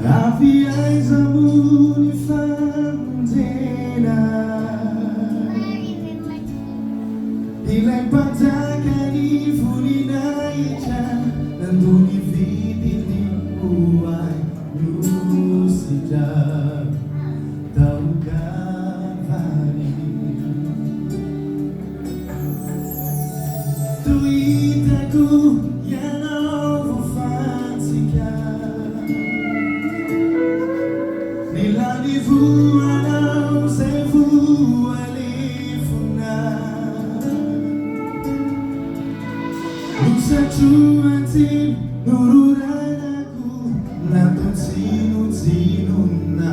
Happy eyes are moon Fantena Ila'y pagkakani Fulinaita Nandun ividilin buhay Lusida Taugavari Tuitaku Yan ang fantika Nilani-vous alors c'est vous allez Nagsachuatin nururan ako Natong sino-sino na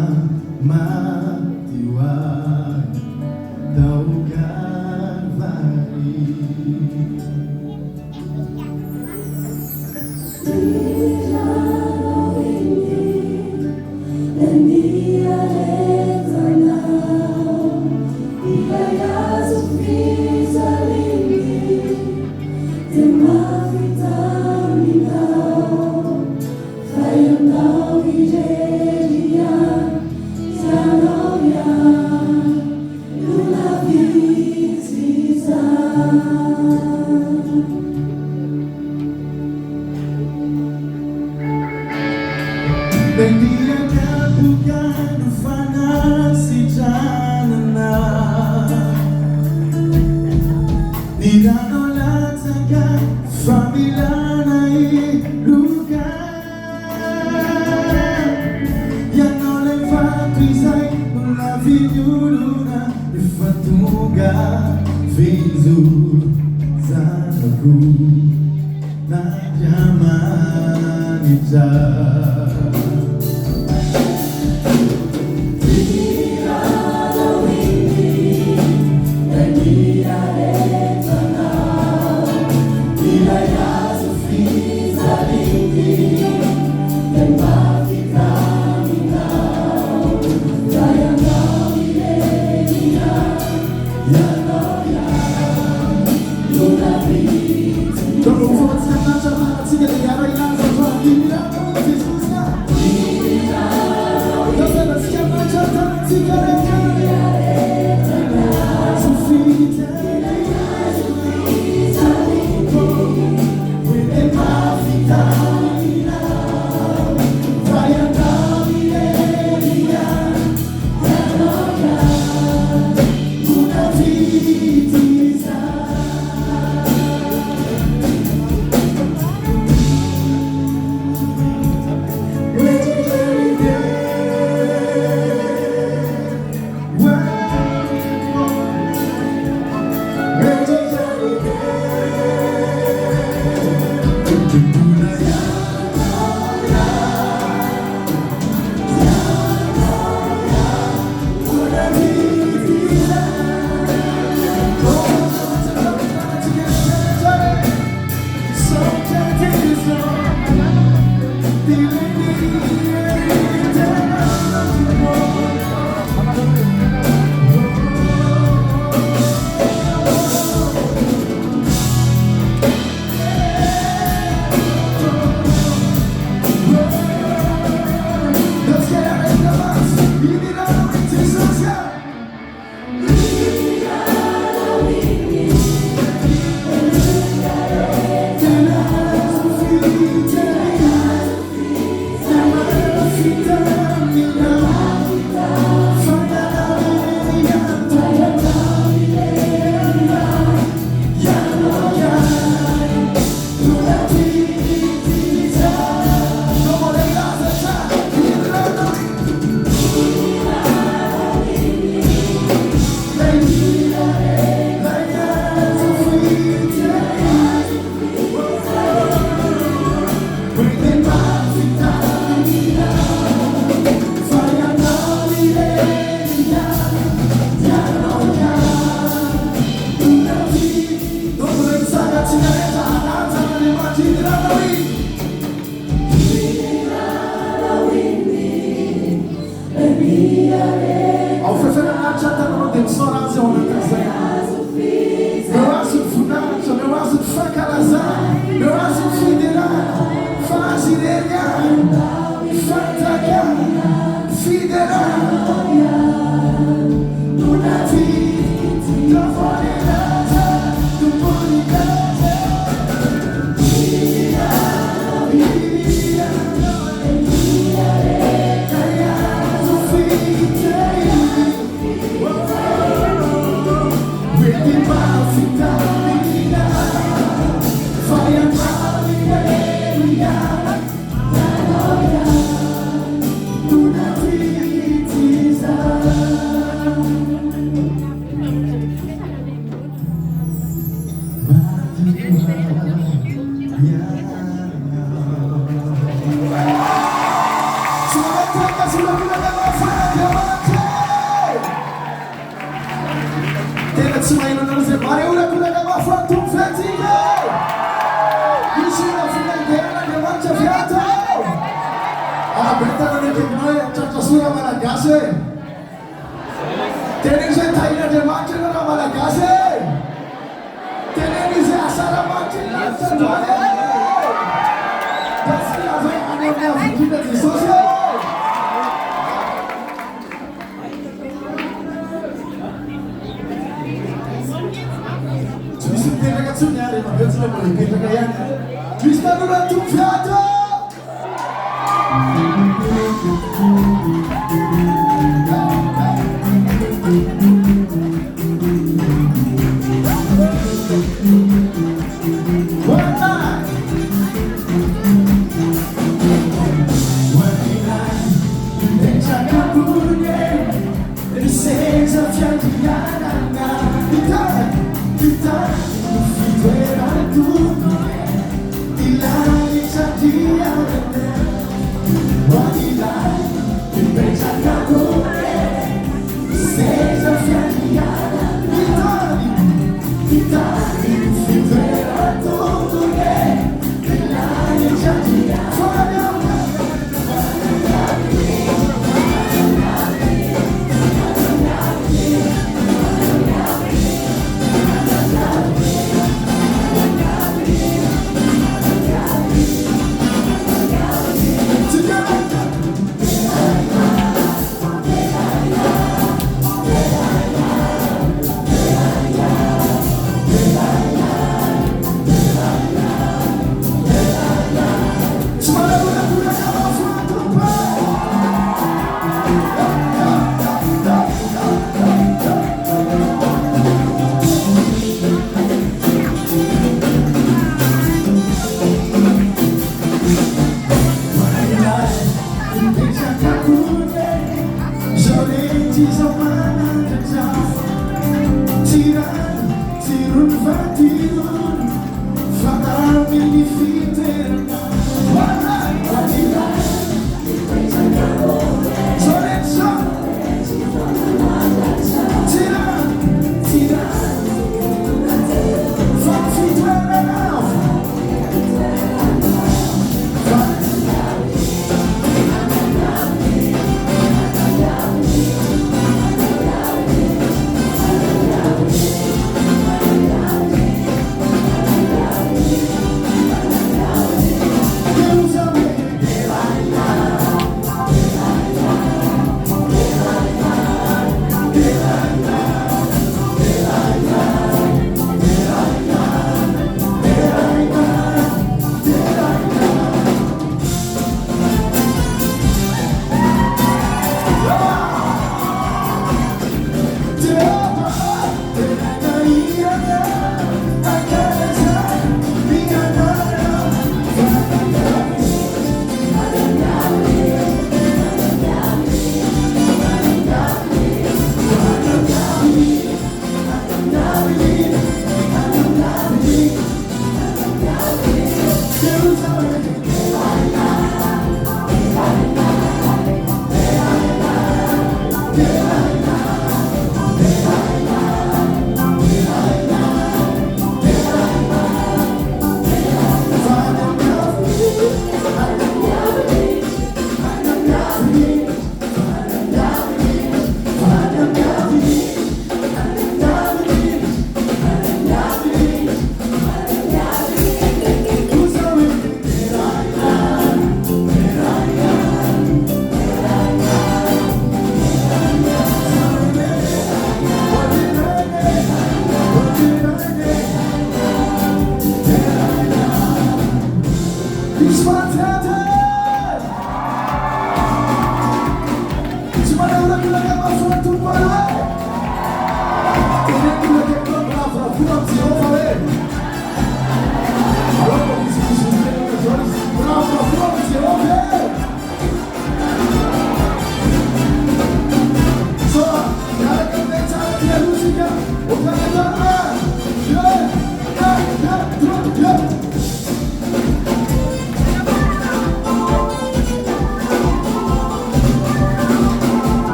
matiwag Taugavari Hindi agad bukan fanasitanana Niranolatagan familana ilugan Yan olay fatrizay Mula vinyuluna Ifatuga Vizu Zanagu Nagyaman ita Don't go for it, stand up, together, yeah, right now, so give me that, Jesus, yeah. Semoga sudah kita dapat diamante. Tena tsumaino naruze mare ula kuna dapat fantum fetiga. Yusina funa ngena diamante fiata. Berita dari Kimai Caca Sura Malagase. Tena se Thailand diamante na Malagase. Tena se Asara mante na Sandale. Pasti apa yang ada kita di sosial. Tuesday ragazzunya le magazine con le che italiane. Ci stanno dando un fiato.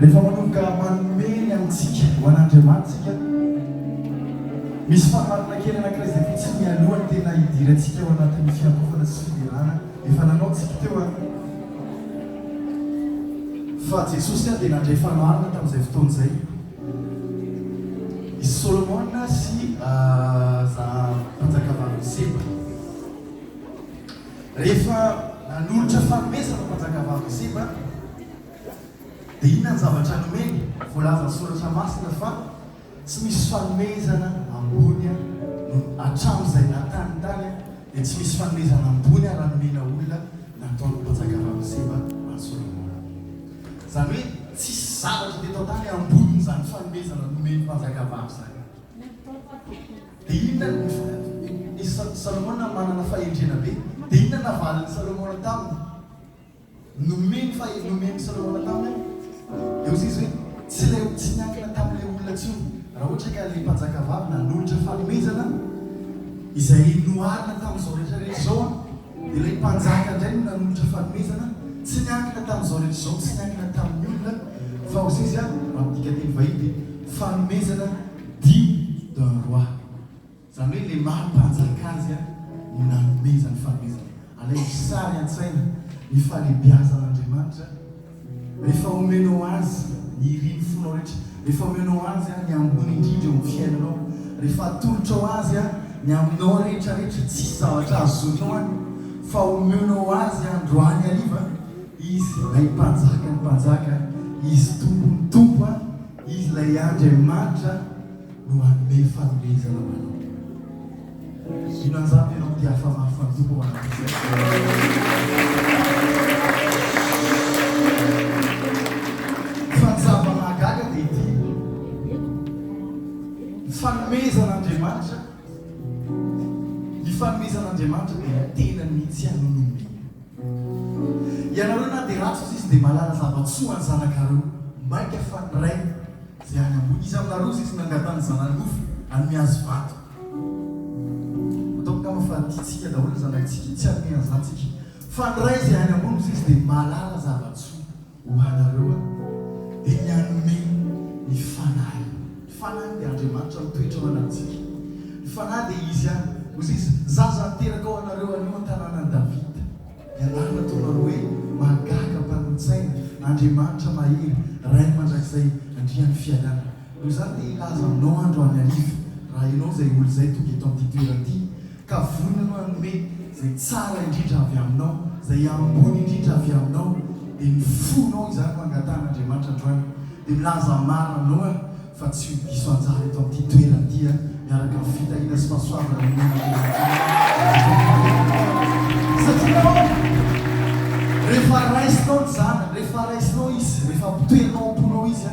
Rehefa manomboka manome ny amintsika ho an'Andriamantsika, misy fahamarina kely anankiray izay fotsy mialohany tena hidirantsika ao anatin'ny fiampofana sy fidirana efa nanaontsika teo a. Fa Jesosy dia nandray fanoharana tamin'izay fotoana izay. Izy Solomona sy mpanjakavavy Seba rehefa nanolotra fanomezana mpanjakavavy seba dia inona ny zavatra nomeny voalaza soratra masina fa tsy misy fanomezana ambony no atram'izay natany tany dia tsy misy fanomezana ambony raha nomena olona nataony mpanjakavavy seba Solomona. Zany hoe tsisy zavatra teto tany ambonin'izany fanomezana nomeny mpanjakavavy zany. Dia inona Salomona manana fahendrena be, dia inona navaliny Salomona taminy? Nomeny Salomona taminy eo izy hoe tsy niankina tamin'ilay olona intsony. Raha ohatra ka ilay mpanjakavavy nanolotra fanomezana izay noharina tamin'izao rehetrarehetra izao, dia ilay mpanjaka indray no nanolotra fanomezana tsy niankina tamin'izao rehetra izao, tsy niankina tamin'ny olona fa ho izy raha-midika teny vahiny fanomezana digne d'un roi. Zany hoe ilay maha-mpanjaka azy no nanomezana fanomezana. Alay sary an-tsaina ny fahalebiazan'Andriamanitra rehefa omenao azy ny riny fonao rehetra, rehefa omenao azy ny ambony indrindra eo amin'ny fiainanao, rehefa atolotrao azy ny aminao rehetrarehetra tsisy zavatra azonao any, fa omenao azy androany hariva, izy ilay mpanjaka ny mpanjaka, izy tompony tompo, izy ilay Andriamanitra no hanome fanomezana manao. Ino an'izany ianao dia hafa-mafy ny tompo manapizay. Fanjava mahagaga dia ity fanomezan'Andriamanitra. Ny fanomezan'Andriamanitra dia tena mihitsy anonomena. Ianareo na dia ratsy izy dia malala zava-tsoa ny zanakareo maika faniray izay any ambony. Izy aminareo izy nangatany zanan'ofo anome azy vato. Ataoko kama fa tiatsika daholo zanakitsika tsy anome an'izantsika. Faniray izay any ambony izy dia malala zava-tsoa ho anareo dia ny anome ny fanahy. Ny fanahy dia Andriamanitra mitoetra ho anantsika. Ny fanahy dia izy any. Izy zaza niteraka ao anareo anio an-tanànan'i Davida. Ianarana ataonareo hoe mahagaga mpanon-tsaina Andriamanitra mahery ray mandrakizay andrian'ny fialana. Noho izany dia ilaza aminao andro any ariva raha ianao izay olo izay tonga eto amin'ity toerana ity ka vonina hanome izay tsara indrindra avy aminao, izay ambony indrindra avy aminao, dia ny fonao izany mangatan'Andriamanitra androany. Dia milaza maranao fa tsy ho diso anjara eto amin'ity toerana ity miaraka amin'ny fitahina sy fahasoavana satria rehefa raisinao ny zanany, rehefa raisinao izy, rehefa mpitoerinao amponao izy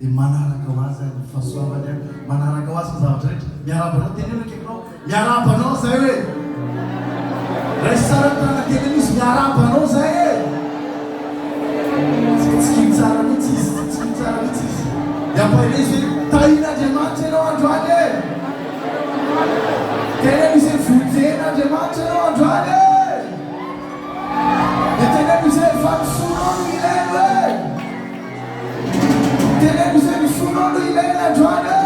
dia manaraka ho azy ny fahasoavany manaraka ho azy ny zavatra rehetra. Miarabanao tenena kekinao, miarabanao zay hoe raisy tsara tana tenena izy, miarabanao zay tsy tsara mihitsy izy, tsy tsara mihitsy izy. Dia ampahela izy hoe tahin'Andriamanitra ianao androany tena misy vonjen'Andriamanitra ianao androany dia tena misy vanofonao no ilaina tena misy mifonao no ilaina androany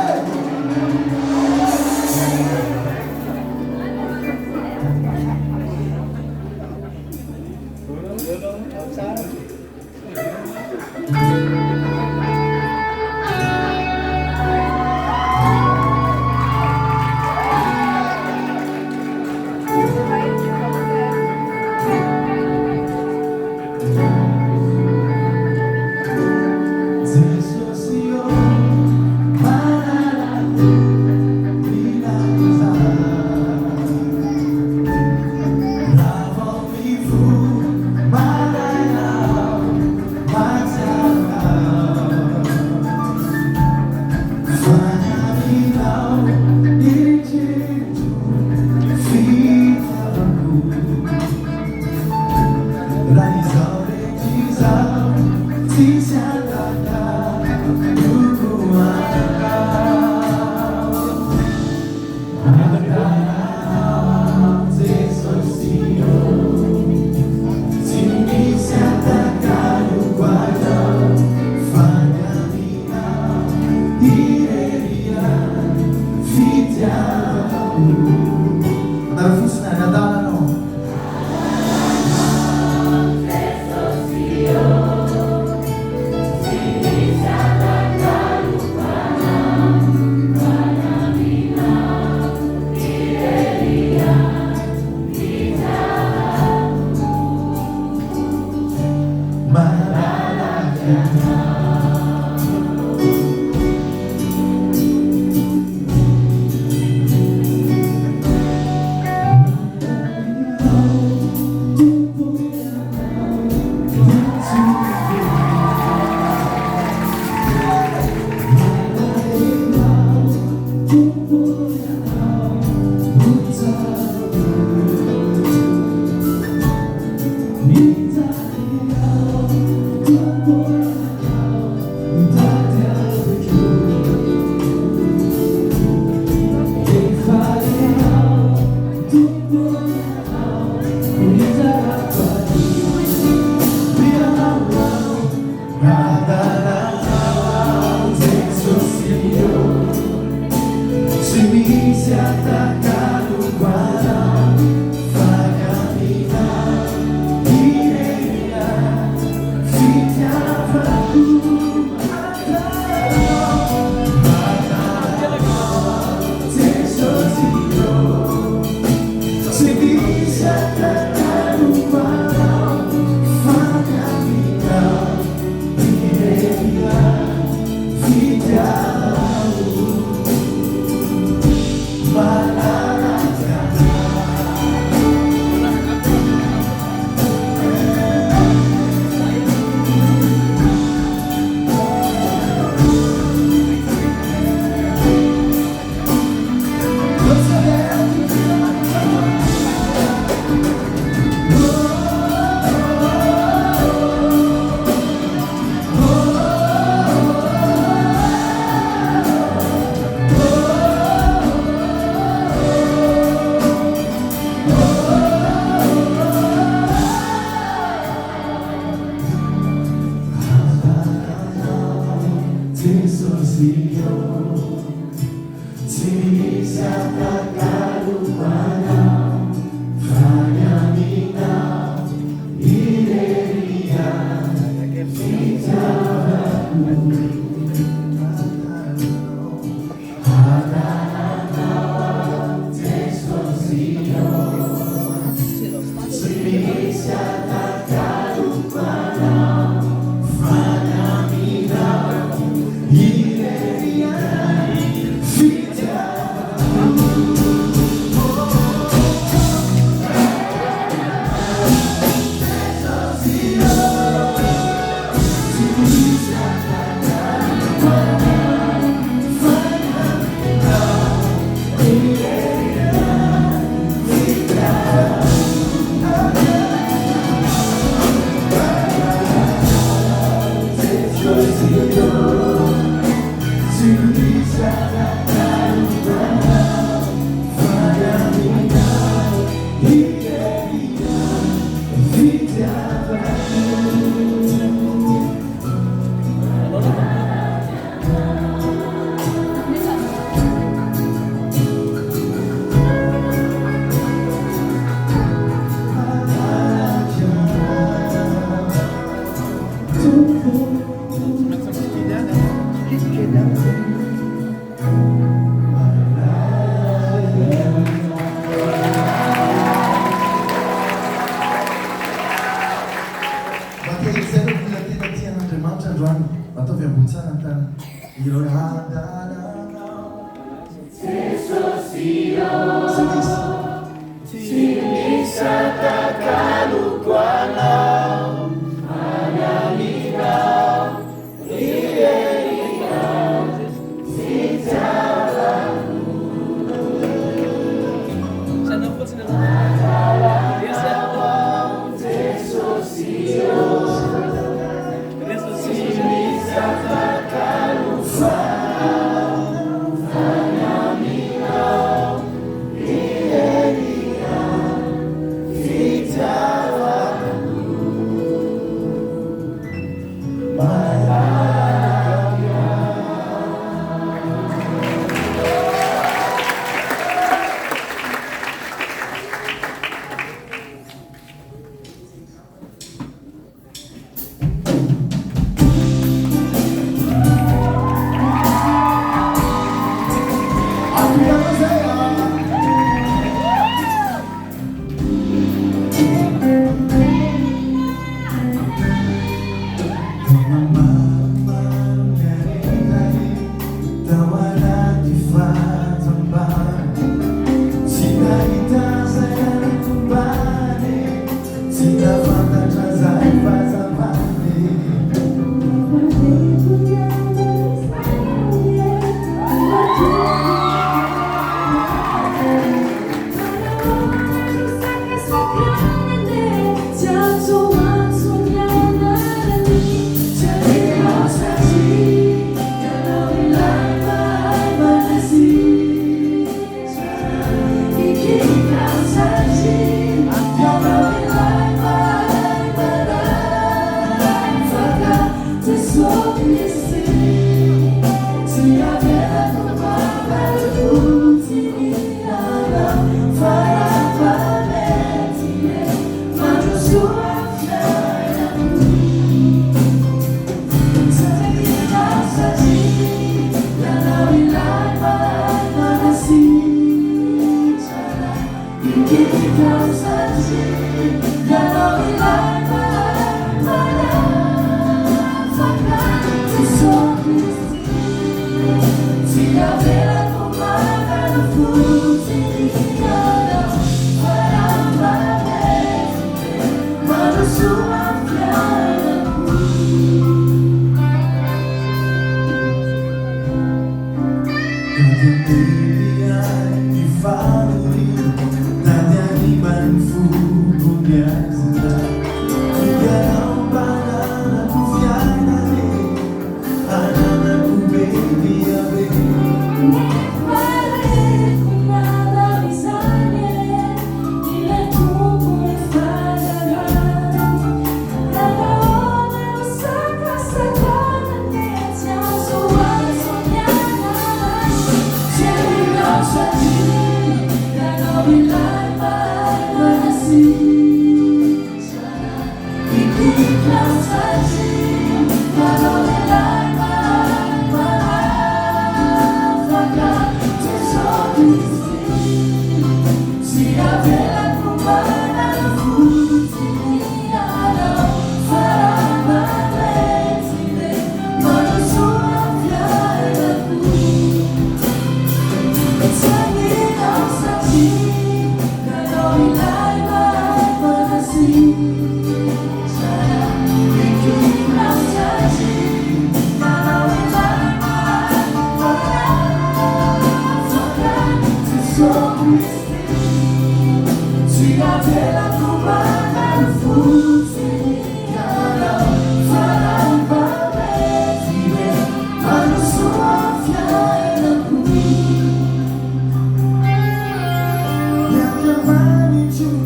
Money to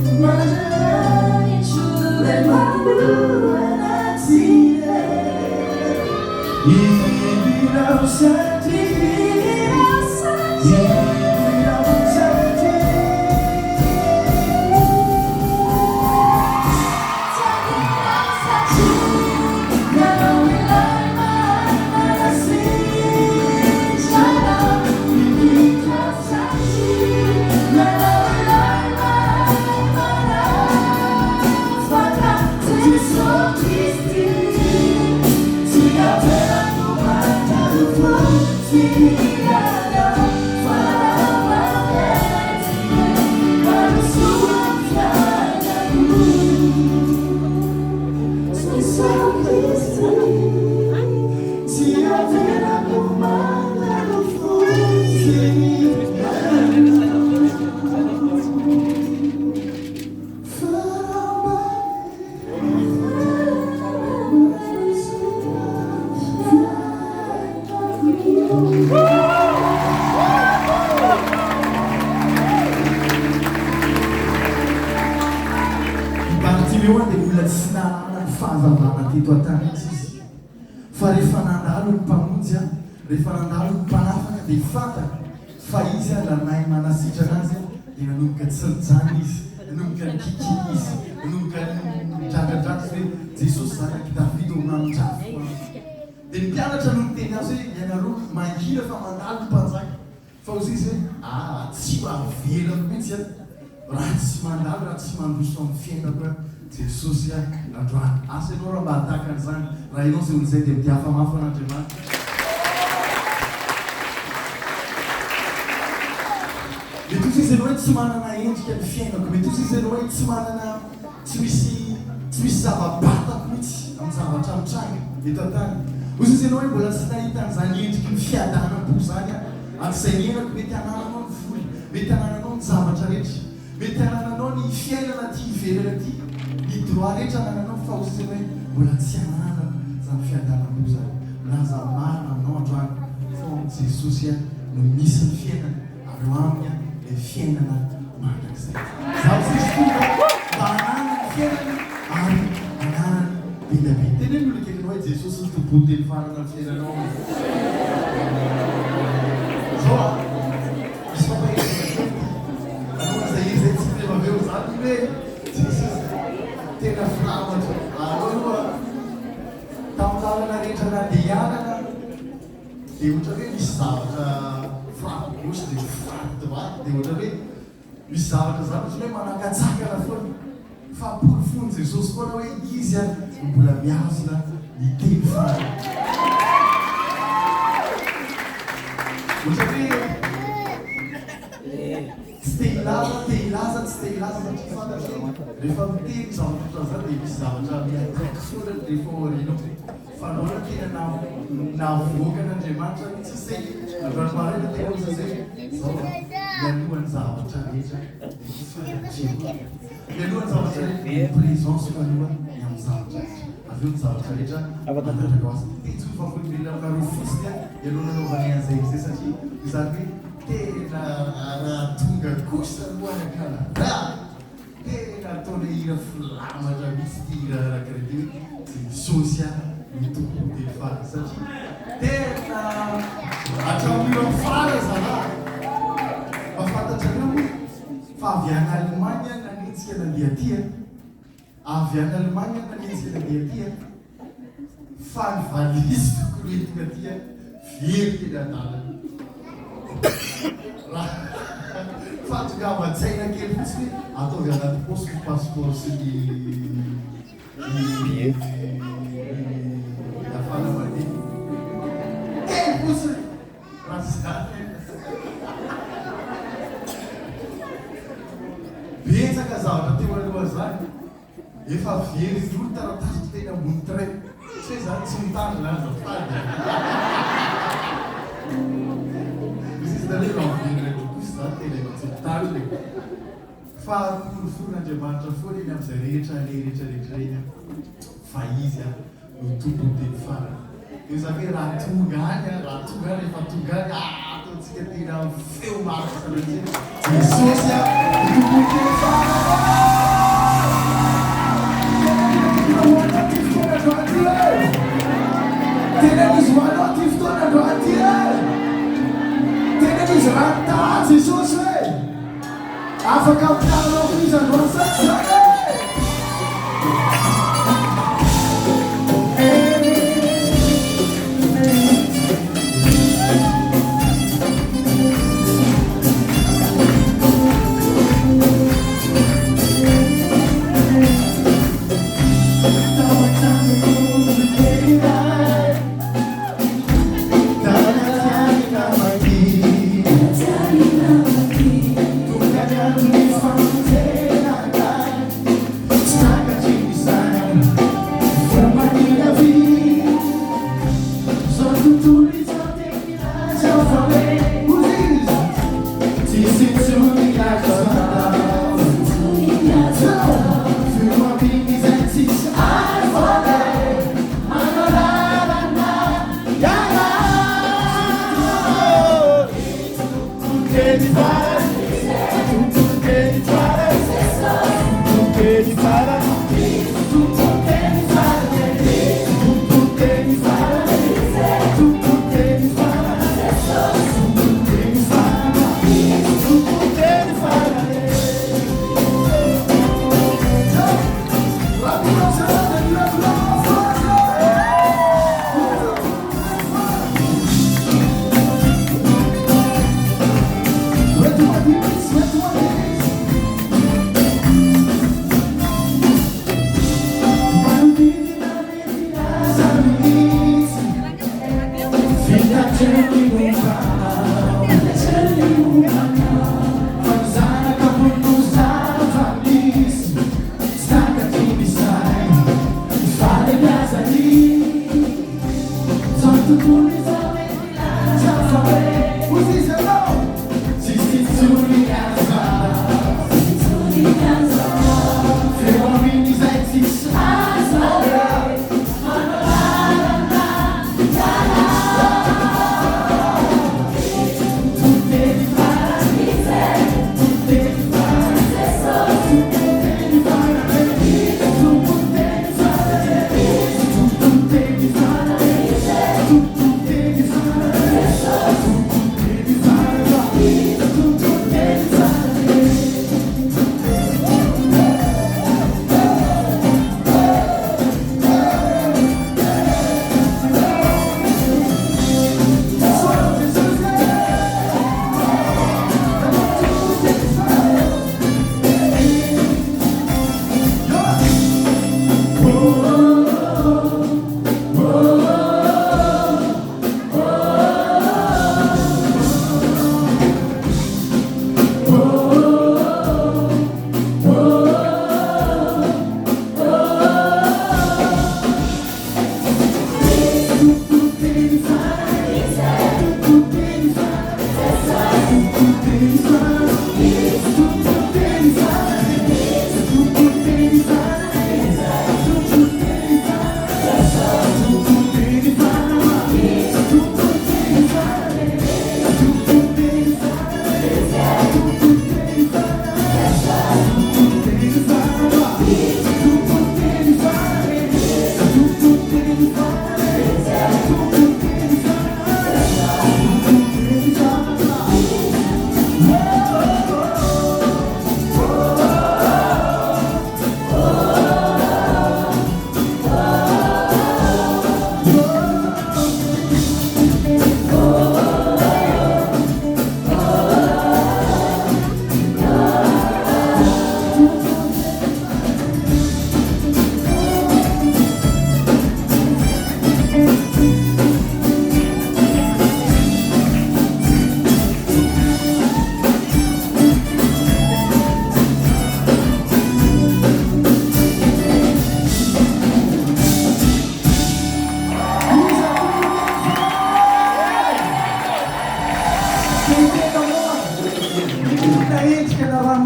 eo dia mbola tsy nanana ny fahazavana teto an-tany izy fa rehefa nandalo ny mpamonjy rehefa nandalo ny mpanafaka dia fantaka fa izy lanay manasitrana azy dia nanomboka tsirojany izy nanomboka ny kikiny izy nanomboka ny dradradratsy hoe Jesosy zanaky Davidy omanondrafo dia ny mpianatra no miteny azy hoe ianareo mangina fa mandalo ny mpanjaka fa ozy izy hoe tsy mahavelany mihitsy raha tsy mandalo raha tsy mandroso amin'ny fiainako Jesosy androany asa ianao raha mba hataka an'izany raha ianao zay olozay dia midiafa mafy an'Andriamanitra mety ozy izy ianao hoe tsy manana endrika ny fiainako mety ozy izy ianao hoe tsy manana tsy misy zava-batako mihitsy amin'ny zavatra mitranga eto an-tany ozy izy ianao hoe mbola tsy nahita an'izany endriky ny fiadanam-po zany amin'izay enako mety hanananao ny voly mety hanananao ny zavatra rehetra mety hanananao ny fiainana ty ivelana ty ny droit rehetra hanananao fa ozy izy hoe mbola tsy hanana zany fiadanam-po zany laza marina aminao androany fa Jesosy no misy ny fiainana ary aminy le fiainana mandrakizay zaho zisy tonga mba hanana ny fiainana ary hanana bendabe tena ny olon-kelina hoe Jesosy ny tombony teny farana ny fiainanao zao misy fampahezana anao zay izy tsy tevaveo zany hoe Jesosy tena filamatra aloha tamin'ny lalana rehetra nandeha hianana dia ohatra hoe misy zavatra frappe gauche dia frappe droite dia ohatra hoe misy zavatra zany ozy hoe manakatsakana foana fa porofony Jesosy foana hoe izy mbola miazona ny teny farana ohatra hoe tsy te hilaza tsy te hilaza satria fantatra rehefa miteny zavatra zany dia misy zavatra miaikaiky foana rehefa orinao fa anao tena navoaka n'Andriamanitra mihitsy zay androany maraina tena ozy zay zao mialohan'ny zavatra rehetra mialohan'ny zavatra rehetra présence mialoha ny amin'ny zavatra rehetra avy eo ny zavatra rehetra mandatraka ho azy tetsy ho fafolobelona aminareo fotsiny mialoha nanaovany an'izay izay satria izany hoe tena tonga kosa aloha Canada tena ataona hira filamatra misy ty hira rakarety hoe Jesosy ny tompony teny farana satria tena hatramin'io amin'ny farana zanahy mahafantatrareo fa avy any Allemagne nanenjika nandeha aty avy any Allemagne nanenjika nandeha aty fa ny valizy tokony entina aty very teny an-dalana fa tonga aman-tsaina kely fotsiny ataovy anaty posy ny passeport sy ny afana mandeha kely fotsiny raha zany betsaka zavatra teo aloha zany efa very indrony taratasy teny ambony train tsy hoe zany tsy mitandrina azy afady izy zany hoe rahaverina kokosa zany tena tsy mitandrina fa porofon'Andriamanitra foana eny amin'izay rehetra le rehetrarehetra eny fa izy no tompony teny farana io zany hoe raha tonga any rehefa tonga any ataontsika tena feo maro sanatria Jesosy tompony teny farana tena misy hoanao ty fotoana androany ty tena misy rata Jesosy hoe afaka mitanao izy androany saky zany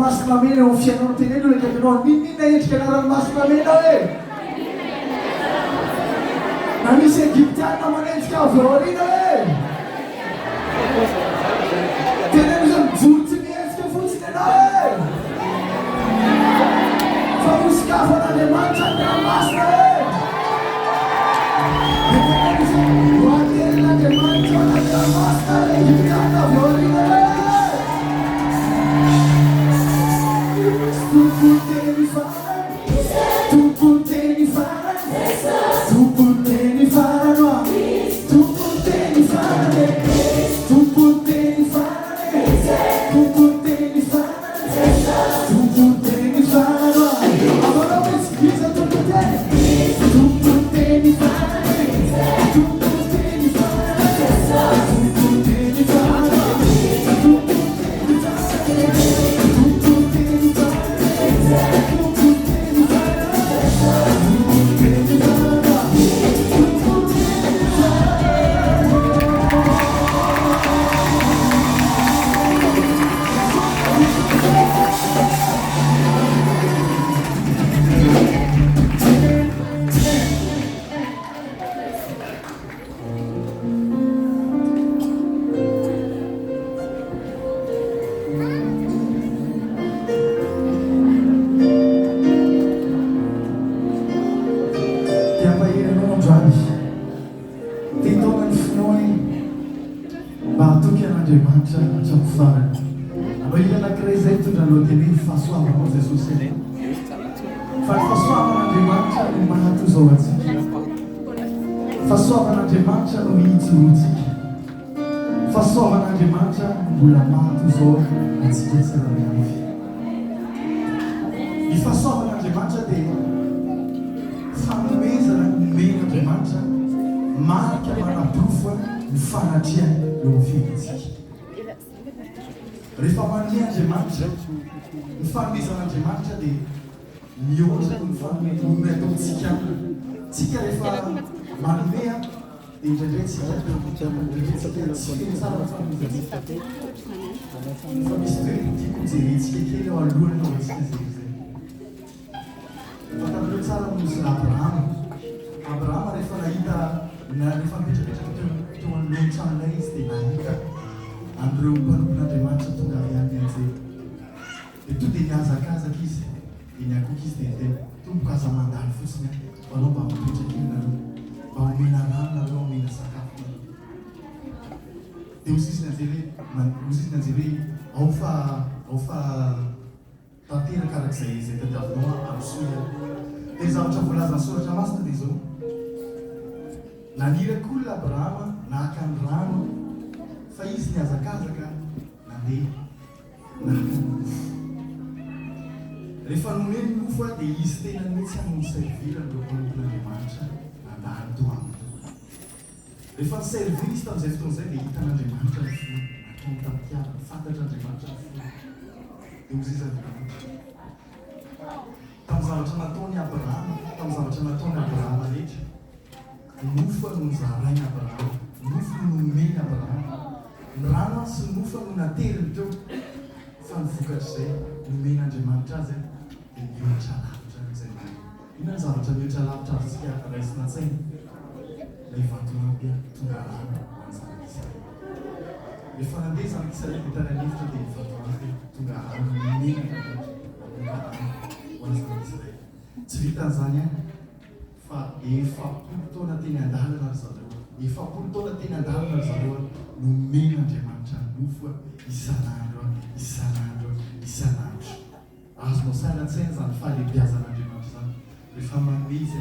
ranomasina mena eo amin'ny fiainao teneny hoe kaikanao ninina endrika na ranomasina mena hoe na misy egyptianina manendrika avy eo aoriana hoe teneny zany mijoro tsy miendrika fotsiny ianao hoe fa mosikafanaandriamanitra ny ranomasina hoe hoatelin'andriamanitra anaty ranomasina egyptianina avy eo aoriana hoe Fahasoavan'Andriamanitra no hitsorotsika. Fahasoavan'Andriamanitra mbola maty zao antsika tsirairavy. Ny fahasoavan'Andriamanitra dia fanomezana nomen'Andriamanitra marika manaprofo ny fanatriany eo amin'ny fiainantsika. Rehefa manome Andriamanitra ny fanomezan'Andriamanitra dia mihoatra ny fanomezana ataontsika. Tsika rehefa manome dia indraindray tsika tsy feno tsara fanomezantsika. Fa misy toerana tiako jerentsika kely eo alohany eo antsika zay. Fatanareo tsara mozy Abrahama. Abrahama rehefa nahita rehefa mipetrapetraka teo anoloany tranonay izy dia nahita an'ireo mpanompon'Andriamanitra tonga avy any an'izay. Dia to dia niazakazaka izy dia niakoka izy dia tena tomboka aza mandalo fotsiny anao mba mipetraka iny nareo mba omena rano nareo omena sakafo. Dia osisiny anjely hoe ao fa tanteraka arak'izay tadiavinao amin'soa. Dia zavatra voalaza ny soratra masina dia zao: naniraka olona Abrahama nahaka ny rano fa izy niazakazaka nandeha nahaka ny mofo. Rehefa nomeny mofo dia izy tena mihitsy amin'ny servira ireo mpanompon'Andriamanitra nandalo to aminy. Rehefa niservir izy tamin'izay fotoan'izay dia hitan'Andriamanitra ny fo natao tampiavana, fantatr'Andriamanitra ny fo. Dia ozy izy tamin'ny zavatra nataony Abrahama, tamin'ny zavatra nataony Abrahama rehetra, mofo no nizarainy Abrahama, mofo no nomeny Abrahama. Ny rano sy ny mofo no nateriny teo, fa ny vokatr'izay nomen'Andriamanitra azy dia mihoatra lavitra izay. Inona ny zavatra mihoatra lavitra azysika raisina an-tsaina? Ilay vatoampy tonga rano ho an'ny zanak'Israely. Rehefa nandeha zanak'Israely dia tany anefitra dia ny vatoampy tonga rano nomen'Andriamanitra tonga rano ho an'ny zanak'Israely. Tsy vitan'izany ihany fa efapolo taona teny an-dalana ry zareo. Efapolo taona teny an-dalana ry zareo nomen'Andriamanitra ny mofo isan'andro isan'andro. Azonao saina an-tsaina zany fahalehibiazan'Andriamanitra zany. Rehefa manome izy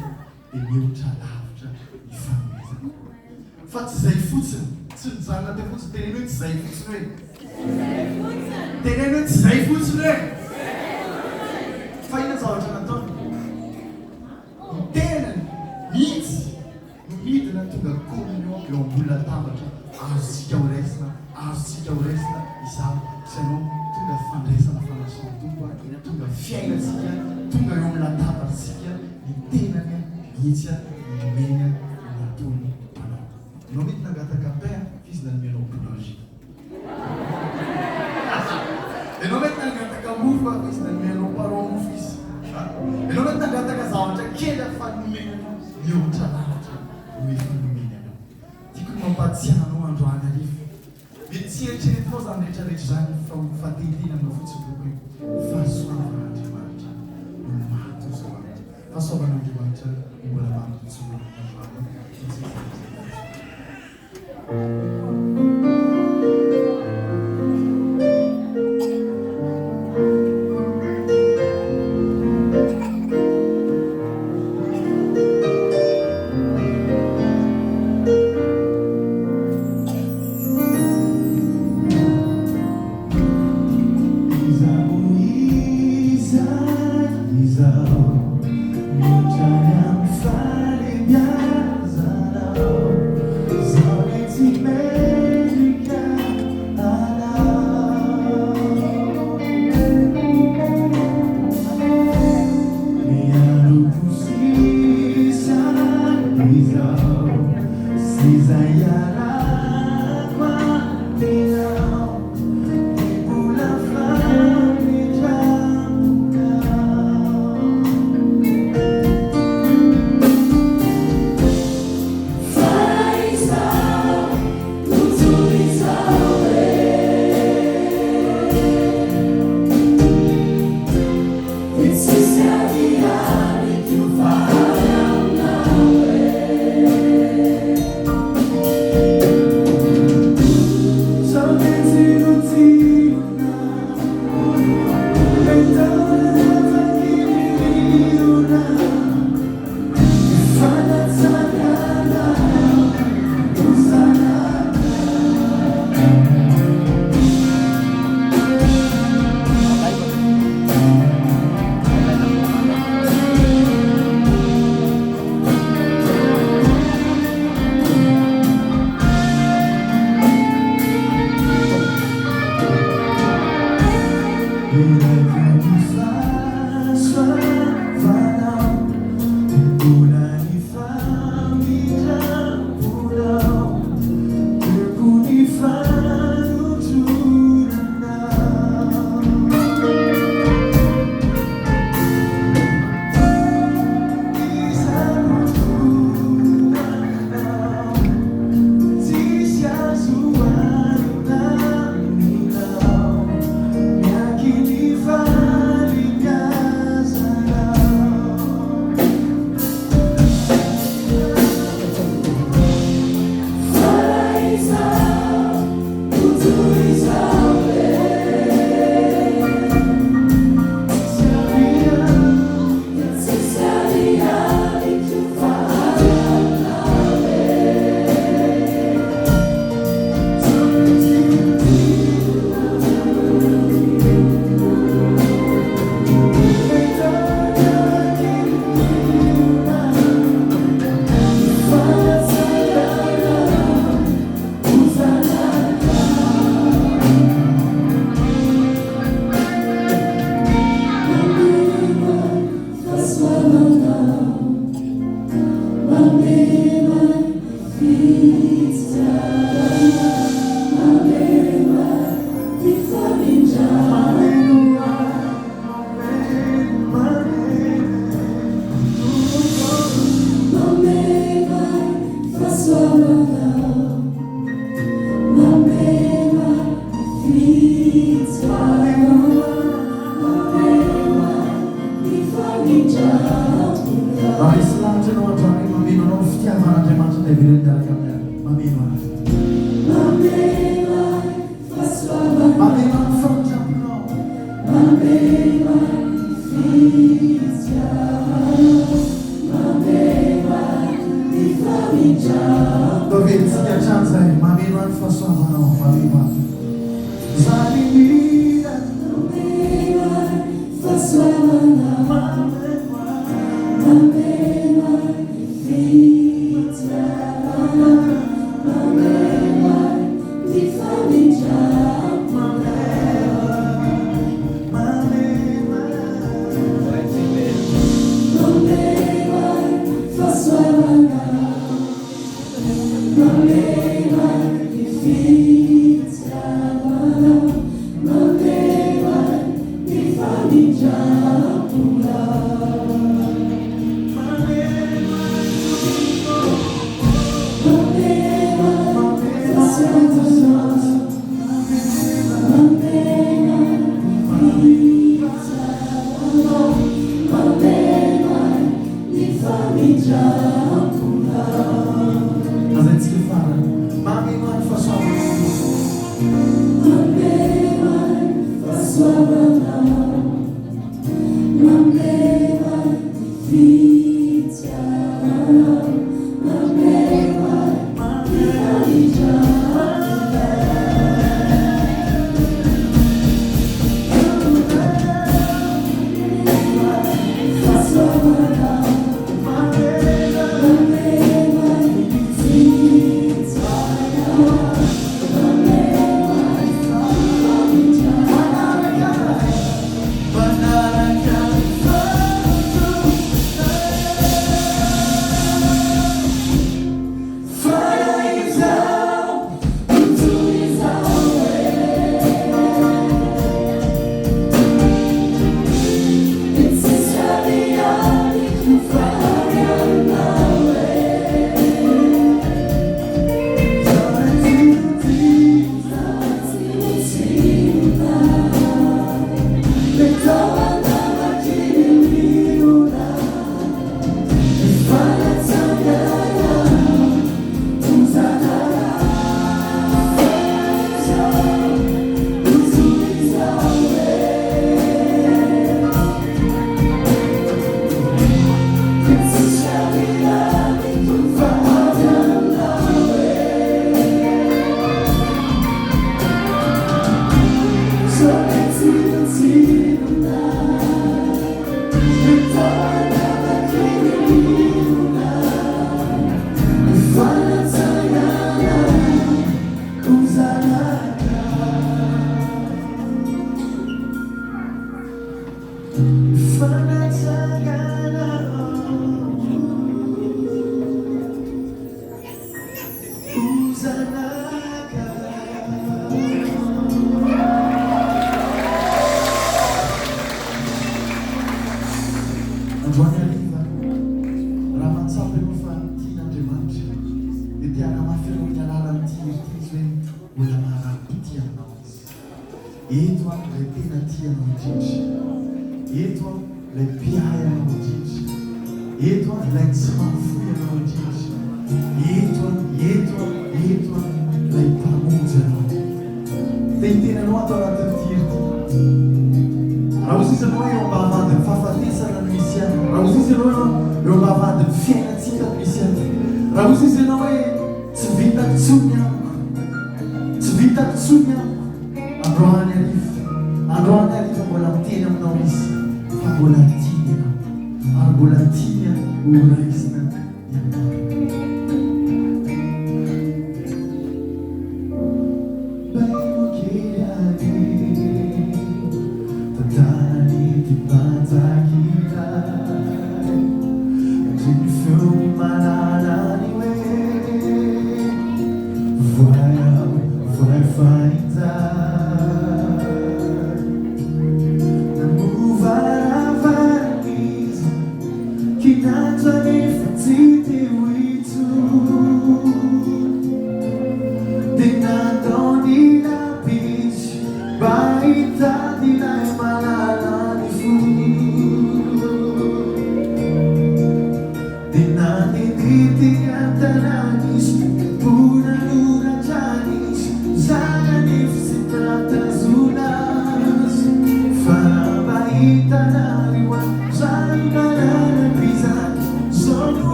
dia mihoatra lavitra ny fanomezana. Fa tsy izay fotsiny, tsy nijanona teo fotsiny, teneny hoe tsy izay fotsiny hoe. Teneny hoe tsy izay fotsiny hoe. Fa inona zavatra nataony? Ny tenany mihitsy no midina tonga communion eo ambony latabatra. Azontsika ho raisina izao sy anao tonga fandraisana fanasoana tompo, tonga fiainantsika, tonga eo amin'ny latabatsika ny tenany mihitsy nomeny nataony mpanao. Anao mety nangataka pain f'izy nanomenao boulangerie. Ianao mety nangataka mofo izy da mianao parao mofo izy. Ianao hoe tangataka zavatra kely fa nomeny anao mihoatra lavitra no efa nomeny anao. Tiako ny mampatsiahy anao androany arivo. Mety tsy eritreretinao zany rehetrarehetra zany fa tehitegna aminao fotsiny hoe fahasoavan'Andriamanitra no maty zao andro. Fahasoavan'Andriamanitra no mbola mampitsoa androany.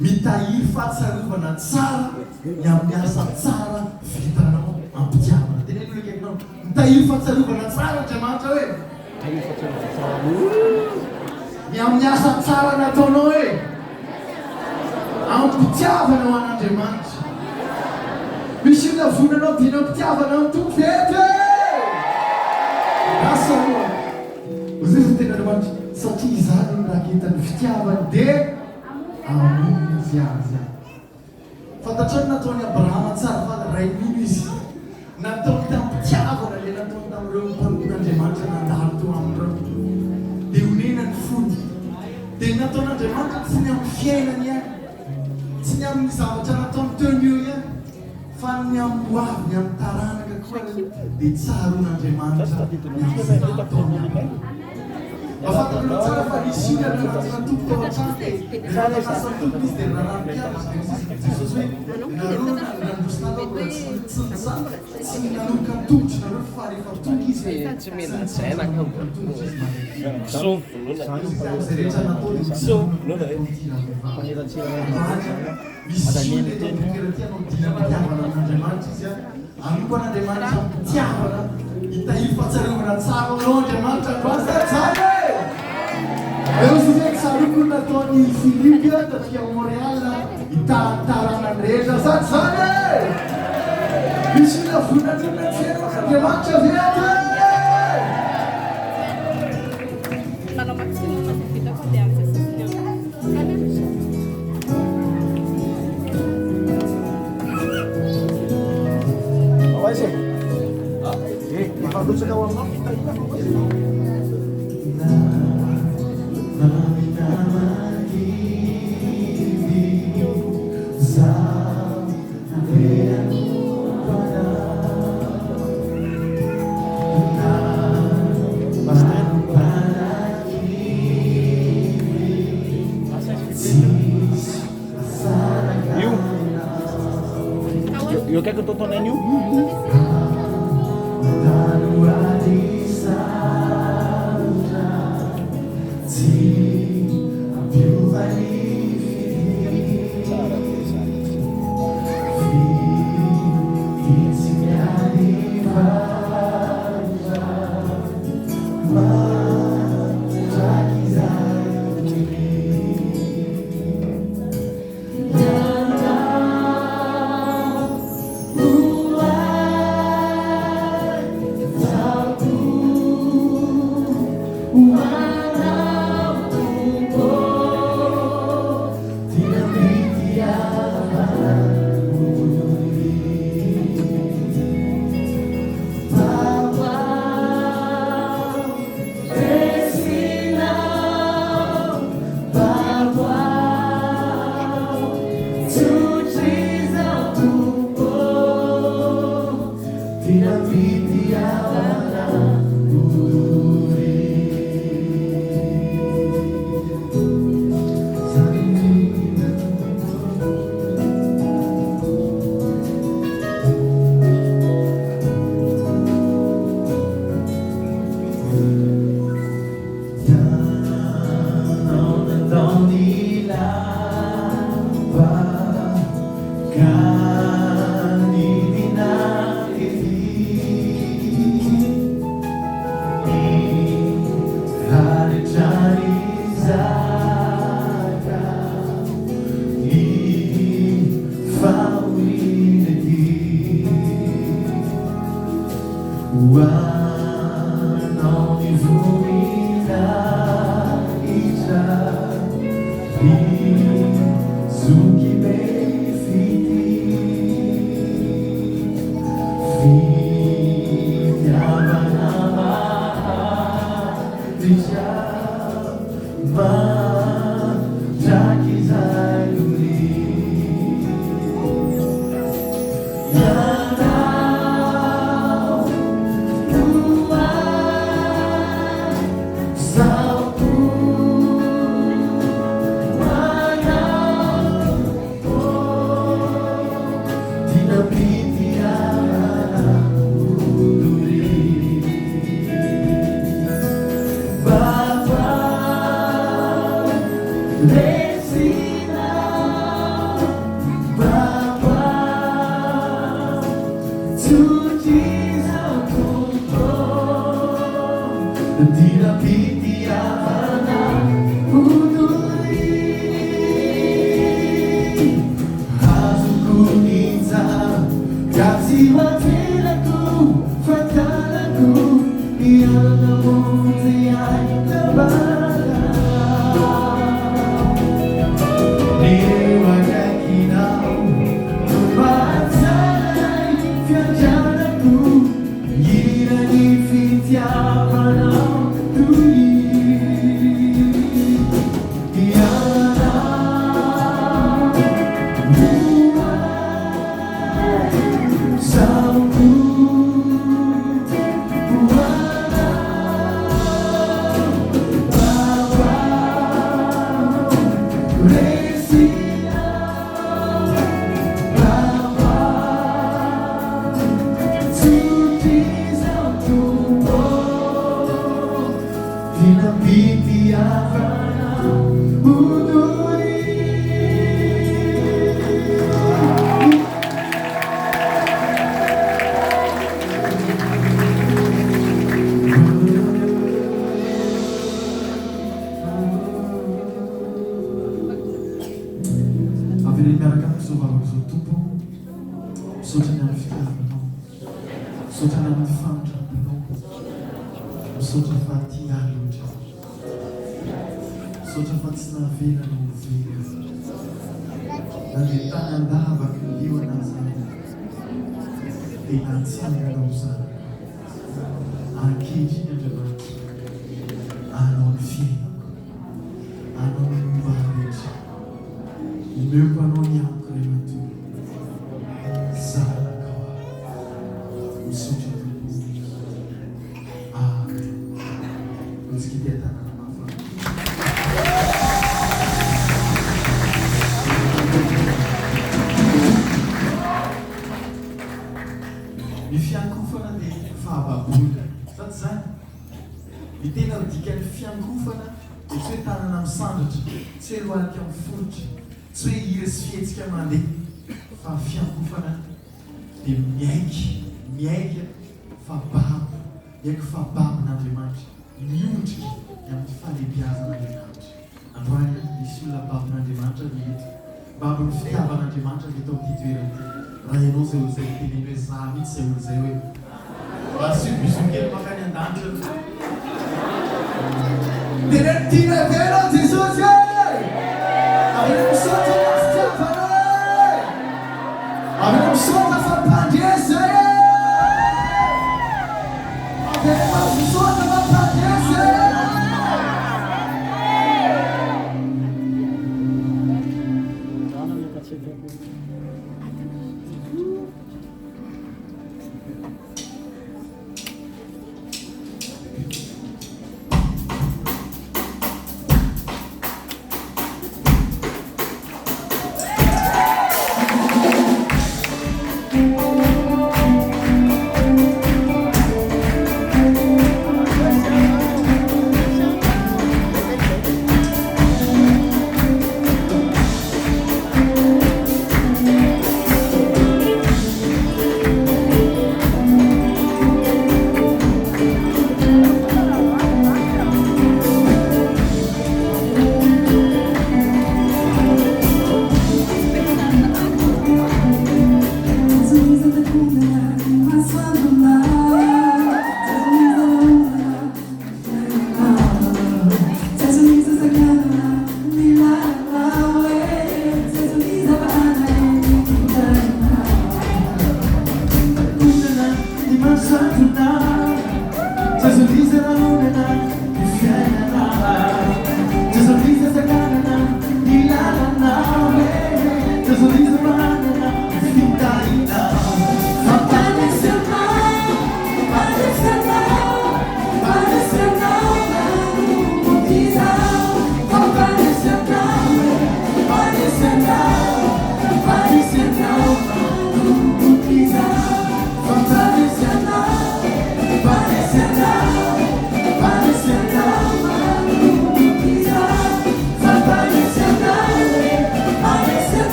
mitahiry fahatsiarovana tsara ny amin'ny asa tsara vitanao ampitiavana. Teneno hoe kaikinao mitahiry fahatsiarovana tsara Andriamanitra hoe ny amin'ny asa tsara nataonao hoe ampitiavana ho an'Andriamanitra. Misy olona vonanao dina ampitiavana amin'ny tompo fety asa moa ozay zay tena Andriamanitra satria izany no raketany fitiavany dia azy azy fantatrany nataony Abrahama tsara fa ray mino izy nataony tampitiavana le nataony tamin'ireo mpamon'Andriamanitra nandalo teo amin'ireo dia honenany fody dia nataon'Andriamanitra tsy ny amin'ny fiainany ihany tsy ny amin'ny zavatra nataony teny eo ihany fa ny amin'ny hoavy ny amin'ny taranaka koa dia tsara hon'Andriamanitra ny amin'izay nataony aminy. Mafantarana tsara fa nisy olona nanatina tompo tao an-trano dia nanasan'ny tompo izy dia nanaranympianatra Jesosy hoe nareo nandrosina tao mbola tsy nitsara tsy nanoka ny tongotra nareo fa rehefa tonga izy tsy menatsaina tongotra izy zay rehetra natao dia misy olona etokerety anao dina mpitiavana amin'Andriamanitra izy anompo an'Andriamanitra mpitiavana hitahiry fahatsiarovana tsara anao Andriamanitra androany zany eo izy zay saroko nataony Philippe tatika Montréal hitatarana ny rehetra zany Visina fundamental che mangia verde. Kalau maksimum masih kita kok dia aksesnya. Apa sih? Kalau tu cakap orang kita You quer que eu tô tonando you? Avere il mercato sopra il tubo, sono già nel misaotra amin'ny famotram-pinao, misaotra fa ty alotra, misaotra fa tsy navelana ho very na dia tany andavaky ny liona zany dia natsangana ho zany ankehitriny Andriamanitra, anao ny fiainako, anao ny momba rehetra, omeoko anao ny amiko ray matory, zanaka ho aho, misaotra tompony. Amen. Antsika dia tanana mafana. Ny fiankofana dia fahababola. Faty zany, ny tena dikan'ny fiankofana dia tsy hoe tanana misandratra, tsy hoe lohalika miforotra, tsy hoe hira sy fihetsika mandeha, fa fiankofana dia miaika fa babo, miaika fa babon'Andriamanitra, miondrika amin'ny fahalebiazan'Andriamanitra. Androany misy olona babon'Andriamanitra mety, babon'ny fitiavan'Andriamanitra mety ao amin'ity toerana ity. Raha ianao zay olo zay teneny hoe za mihitsy zay olo zay hoe masibisokely makany an-danitra. Tena tiana vera Jesosy avena misaotra fitiavana, avena misaotra fampandresa, avena misaotra fampandresa.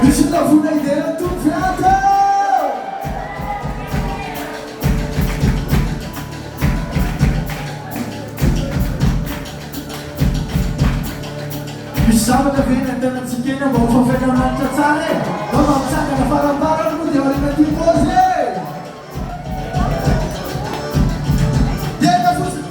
Misy lavona idera tompiato misy zavatra vena tanatsikena mba ho fafaka manitra tsara e mba mamitsangana farambarana moa dia marina ty pôzy Diega fotsiny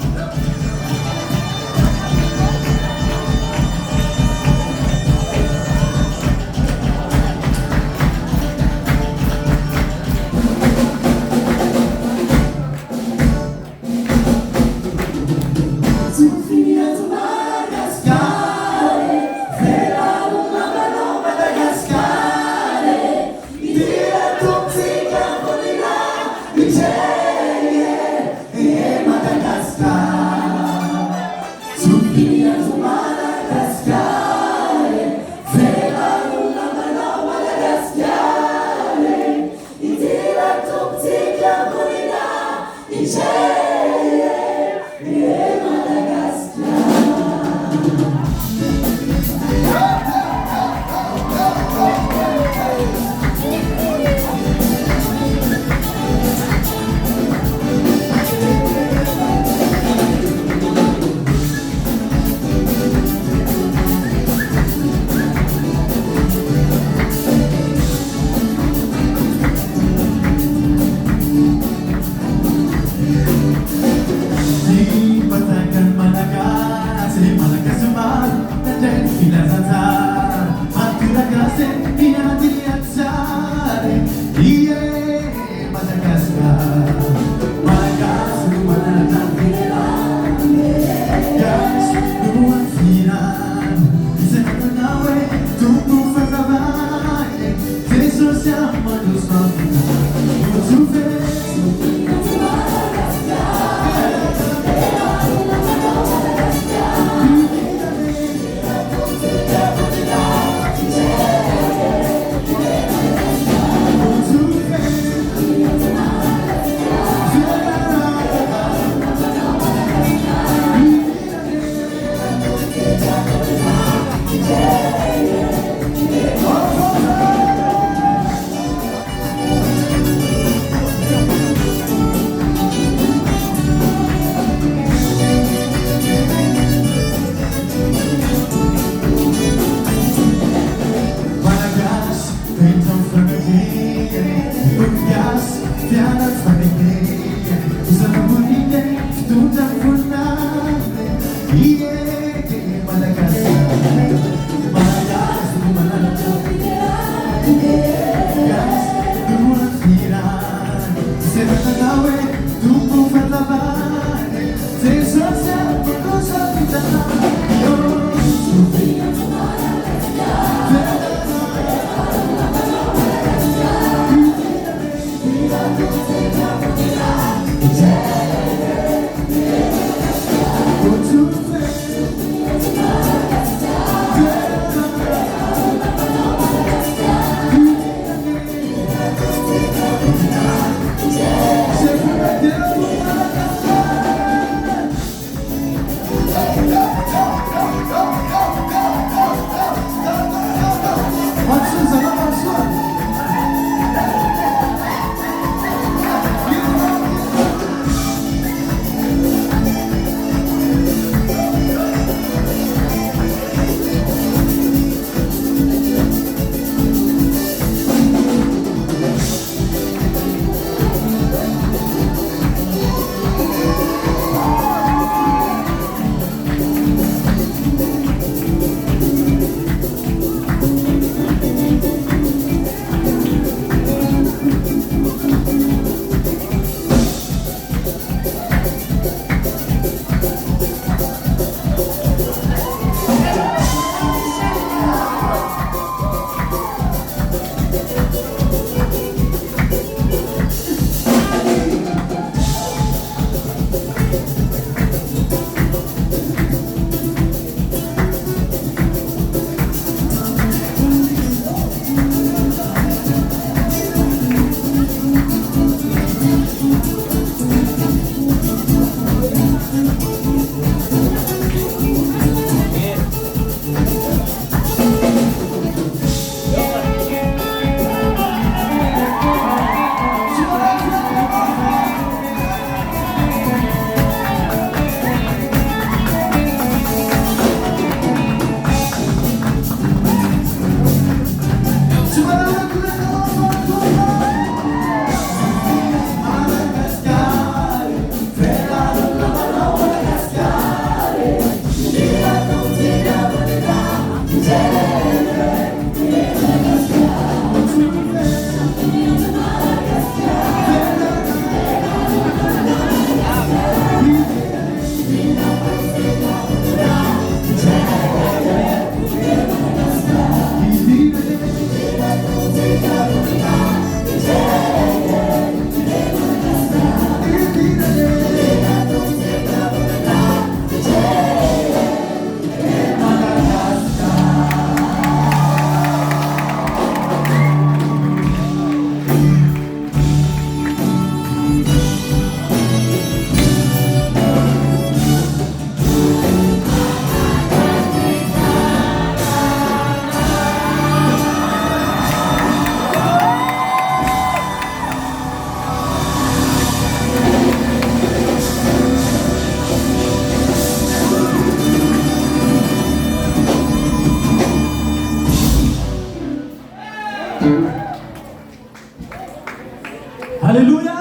Alléluia.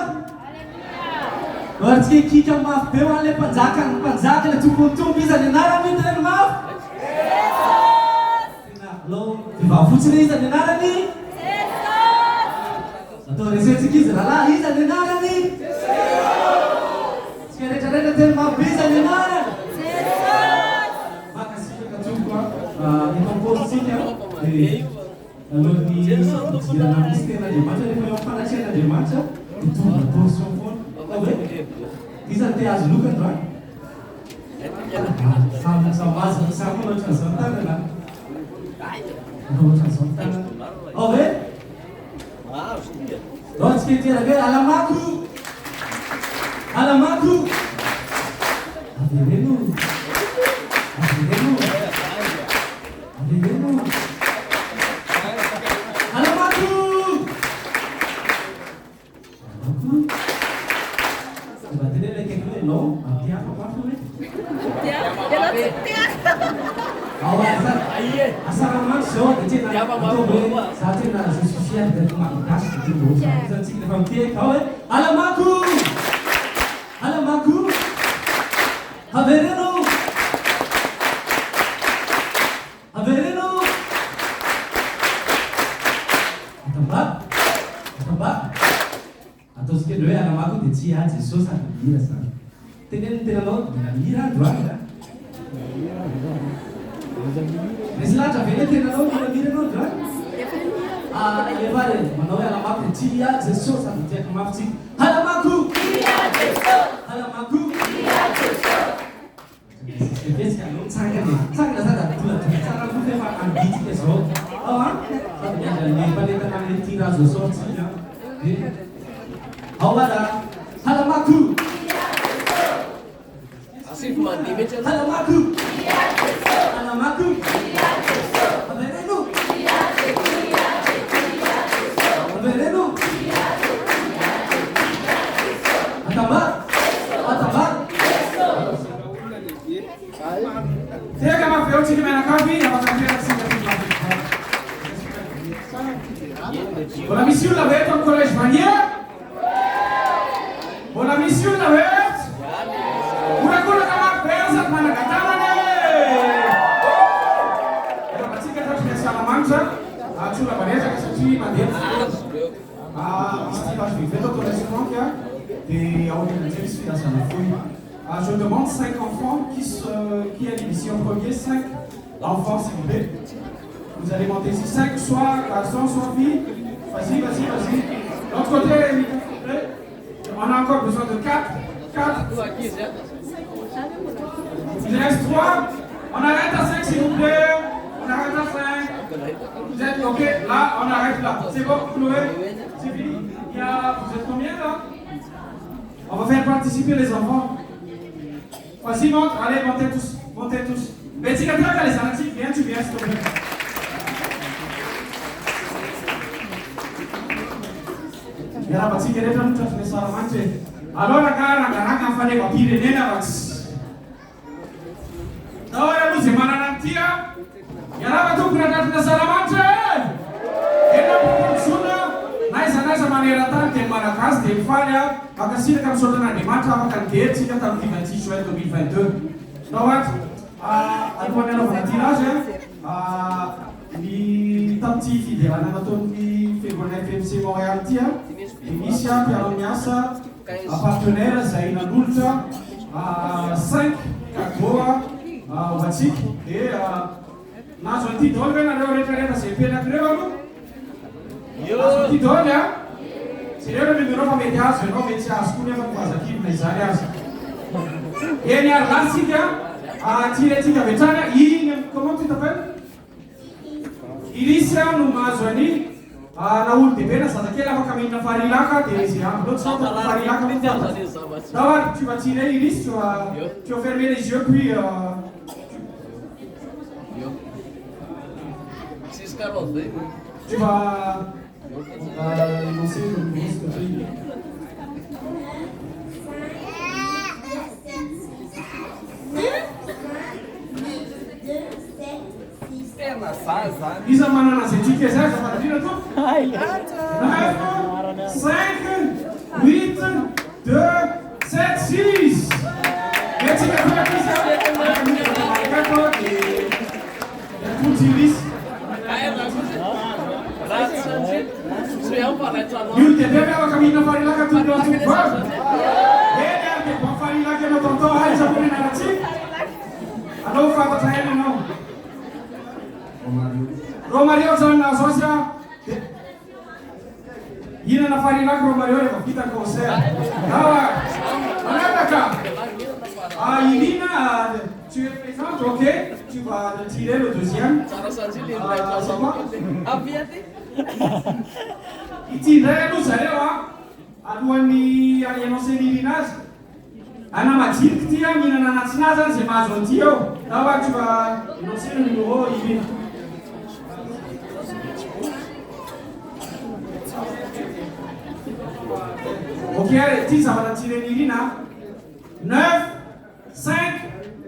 Ohatsika kika mafy be ho an'ilay mpanjaka ny mpanjaka ilay tombontombo izy any anarany hitany mafy. Tena alao vehivavy fotsiny izy any anarany. Atao resentsika izy rahalahy izy any anarany. Tsika rehetrarehetra tena mafy be izy any anarany. Makasika katsoko efa paositsika dia alohan'ny idirana misy ten'Andriamanitra rehefa eo am'fanatrehan'Andriamanitra dia tonga portion foana. Iza te azo lokany va? Samazy samy ohatran'izao ny tanana. Ohatran'izao ny tanana. Ao ve? Ao antsika iteraka hoe alamako! Alamako! Avereno! Avereno! Avereno! Alamako! Alamako! Batteria lei che noi no, abbiamo fatto lei. Asal masuk, jadi nak saja nak sesuatu dari makas itu. Jadi kita pakai kau alamaku, alamaku, havereno, havereno, tempat, tempat. Atau sekian dua alamaku dicia Jesus ada dia sana. Tenen lo mira doang. Nesla javele tenalo mira no doang. Levare manawe alamaku dicia Jesus ada dia kemafsi. Alamaku dicia Jesus. Alamaku dicia Jesus. Sebes kan sangat sana tulah cara bukan makan biji kesok. Satunya dari pada tangan tira Jesus saja. Awada halamaku asif mandi betul halamaku halamaku havereno havereno atamba atamba saya kama feo chini mena kafi na wakati singa Con la missione l'avete al collège Manier? Con la missione l'avete? Una cosa che mi ha preso a mana katamane! Era patika tatu ya Salamanca, sulla Vanessa che si ma dentro. Je vais faire ton restaurant et on est déjà ici dans sa fouille. Je demande 5 enfants qui est l'émission premier, 5 enfants s'il vous plaît. Vous allez monter ici 5, soit garçons, soit filles. Vas-y, vas-y, vas-y. L'autre côté, on a encore besoin de 4. 4. Il reste 3. On arrête à 5 s'il vous plaît. On arrête à 5. Vous êtes ok? Là, on arrête là. C'est bon, Chloé? C'est fini? Vous êtes combien là? On va faire participer les enfants. Vas-y, monte. Allez, montez tous. Montez tous. Betty, quand tu as les analyses, viens, tu viens, s'il te plaît. Era patika rehetra no trafika Salamanca hoe alora ka rangaranga amin'ny faneva-pirenena vatsy taory aloha zay manana an'itya iarava tompony atrafika Salamanca ena mpopontsona na iza maneran-tany dia malagasy dia mifaly makasiraka amin'ny saotan'Andriamanitra afaka nideritsika tamin'ny 26 juin 2022 taoaty alohan'ny anaovana tirage ny tamin'ity fiderana nataon'ny Février FMC Montréal ity misy mpiara-miasa partenaire izay nanolotra 5 cadeau ho antsika dia nahazo an'ity daholo hoe nareo rehetrarehetra izay mpenakireo aloha nahazo an'ity daholo zareo le numéro fa mety azo ianao mety tsy azo koa nefa mivazakivona izany azy eny ary lasika tiretika vetrany igny comment tu t'appelles Iris no mahazo any naolo dehibe na zazakely afaka mihinana farilaka dia izy ampy loatra sao farilaka d'abord tu vas tirer Iris, tu vas fermer les yeux puis tu vas énoncer le ministre de pays. Iza manana zay tiaka zay aza faradina to 8, 2, 7, 6. Merci à Yule tebebe wakamina fari laka tu ndio tu. Yeye yake kwa fari lake na tonto hai sababu ni narati. Alo fa tayari no. Romario sana sosha. Yine na fari laka Romario kwa kita kosea. Dawa. Anataka. Yelina, tu es présente, ok? Tu vas tirer le deuxième. Itindaya tu sarewa. Aduani aliyenoseni linas. Ana majik tia mina na natsinaza c'est mazon tio. Dawa tu vas annoncer le numéro Yelina. Ok, allez, ça va tirer Yelina. 9, 5,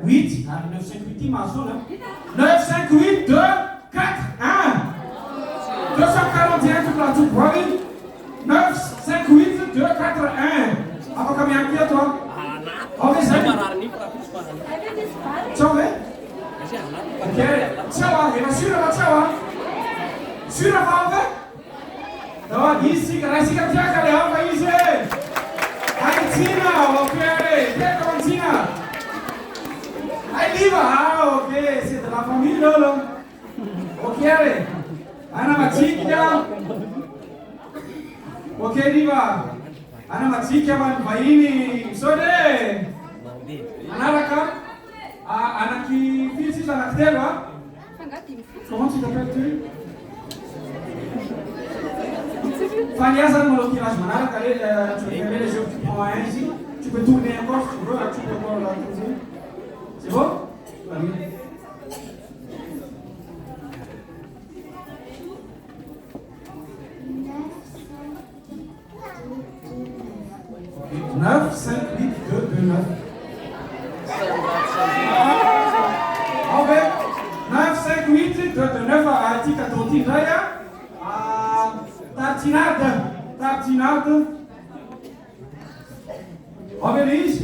8. Ah, 9, 5, 8, il m'a sonné. 9, 5, 8, 2, 4, 1. 241, tu l'as tout pris. 9, 5, 8, 2, 4, 1. Apa kami yang kia tuan? Oke, saya. Coba. Oke, coba. Kita sudah coba. Sudah apa? Dawa isi, kerana isi kerja kali apa isi? Argentina, ok, quer Argentina? Aí viva, ok, c'est de la famille Lolo. Ok, Ana Matikya. Ok, viva. Ana Matikya man baini, sode. Anaraka, anak fils anak telwa. Comment tu t'appelles tu? Faniasa mau kilas mana kali tu ambil les jours tu prends un ici, tu peux tourner encore, tu peux encore la tourner. C'est bon? Allez. Okay. 9, 5, 8, 2, 2, 9. Ok. 9, 5, 8, 2, 2, 9 à Tika Toti Daya. Tartinade. Obéis.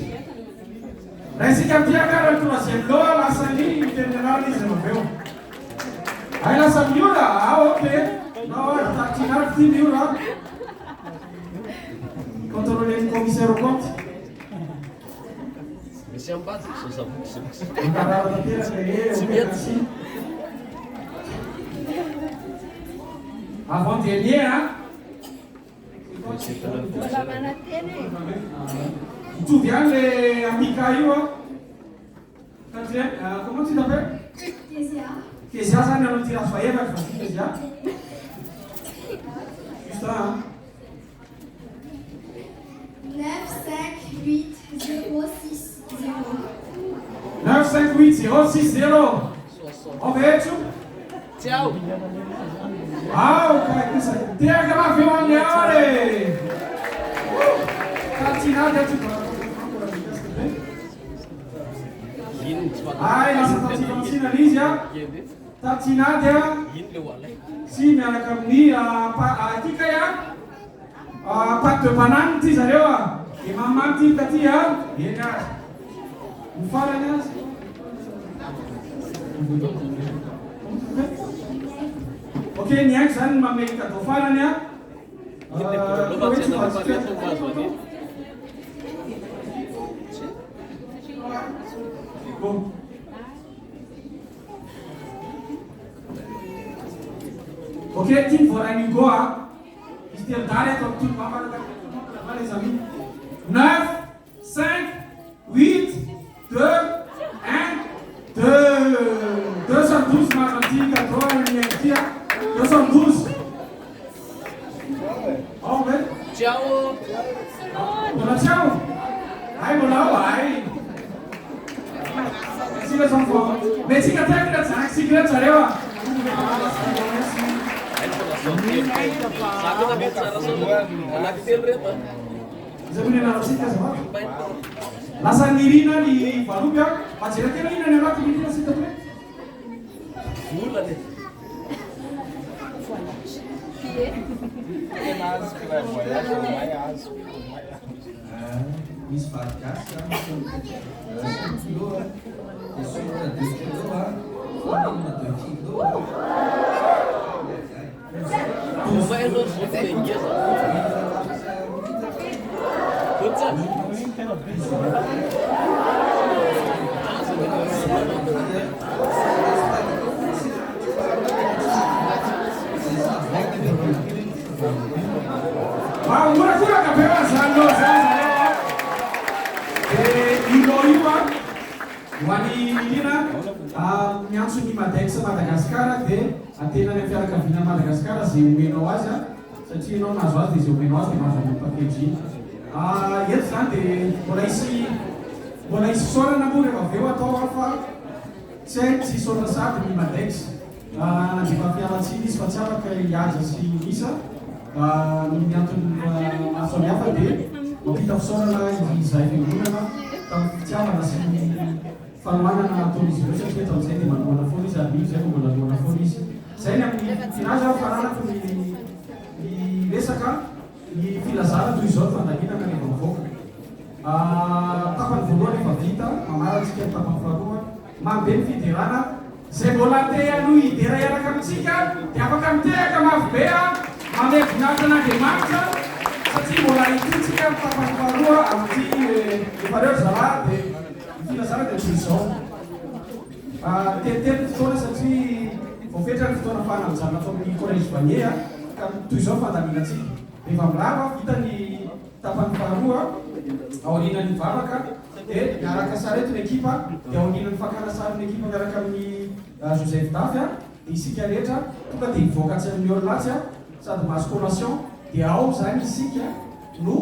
Resi cambiar cara tu haciendo la salida general de novio. Ahí la salió ok. No, tartinade figura. Controle el comisario Conte. Missão básica, só sabe. Avant dernier, hein? Tu viens les Amikaïwa? Comment tu t'appelles? Kézia. Kézia, ça ne nous tire à soyer, mais Kézia. Juste là, hein? 9, 5, 8, 0, 6, 0. 9, 5, 8, 0, 6, 0. On va être. Tchau. Ok, isso aí. Tem aquela filmagem. Tartinade é tipo. Ai, nossa tartinade ali já. Tartinade é. Sim, minha caminha, a tika ya. Pat pananti sarewa. Imamanti katia. Yena. Mufara nas. Ok, niang san mamei ka tofana nya. Ok, tin for any goa. Still dare to tout mama ka les amis. 9, 5, 8, 2, 1, 212 marantika, 3 niang 212. Oh, man. Tchau. Bon, ciao. Ai, bon, ai. Merci les enfants. Merci que tu as fait ça. Merci que tu as Sabi na bit sa rason. Anak kecil rito. Sabi na rason ka sa Nasa nirina ni Valubia. Pachira kaya na nila tinitira si Tabre. Mula din. Misy vadigasy kilo, dia sucre 2 kilo, farine 2 kilo. Tufa é nosso filho. Mura kapewa sando sasa iloiwa wani ilina miantso ny Madex Madagasikara dia antenany amin'ny fianakaviana Madagasikara zay omenao azy satria ianao nahazo azy dia zay omenao azy dia mahazo amin'ny package eto zany dia mbola hisy fisaorana moa rehefa avy eo atao fa tsy hay tsy hisaorana sady ny Madex nandefa fialatsiny izy fa tsy afaka hiaja sy isa ny antony samihafa dia mampita fisaorana izay fiangonana tamin'ny fitiavana sy ny fanohanana ataon'izy ireo satria tamin'izay dia manohana foana izy ary zay mbola nohana foana izy zay ny amin'ny finazy faranako ny resaka ny filazana toy izao ny fandalinana rehefa mivoaka tapany voalohany efa vita mamaratsika ny tapany faharoa mambe ny fiderana zay mbola te aloha hidera iaraka amintsika dia afaka mitehaka mavibe mame voninahitran'Andriamanitra satria mbola hitontsika ny tapany faharoa amin'ity efa reo zala dia ny filazana dia toy izao tetitety fotoana satria voafetra ny fotoana fanamijana atao amin'ny collège Vanier ka toy izao fandaminatsika rehefa mirava vita ny tapany faharoa aorianan'ny vavaka dia miaraka sarety ny ekipa dia aorianan'ny fakanasary ny ekipa miaraka amin'ny Joseph Dafy dia isika rehetra tonga dia hivoaka tsy amin'ny orlatsy sady mahazo collation dia ao zany isika no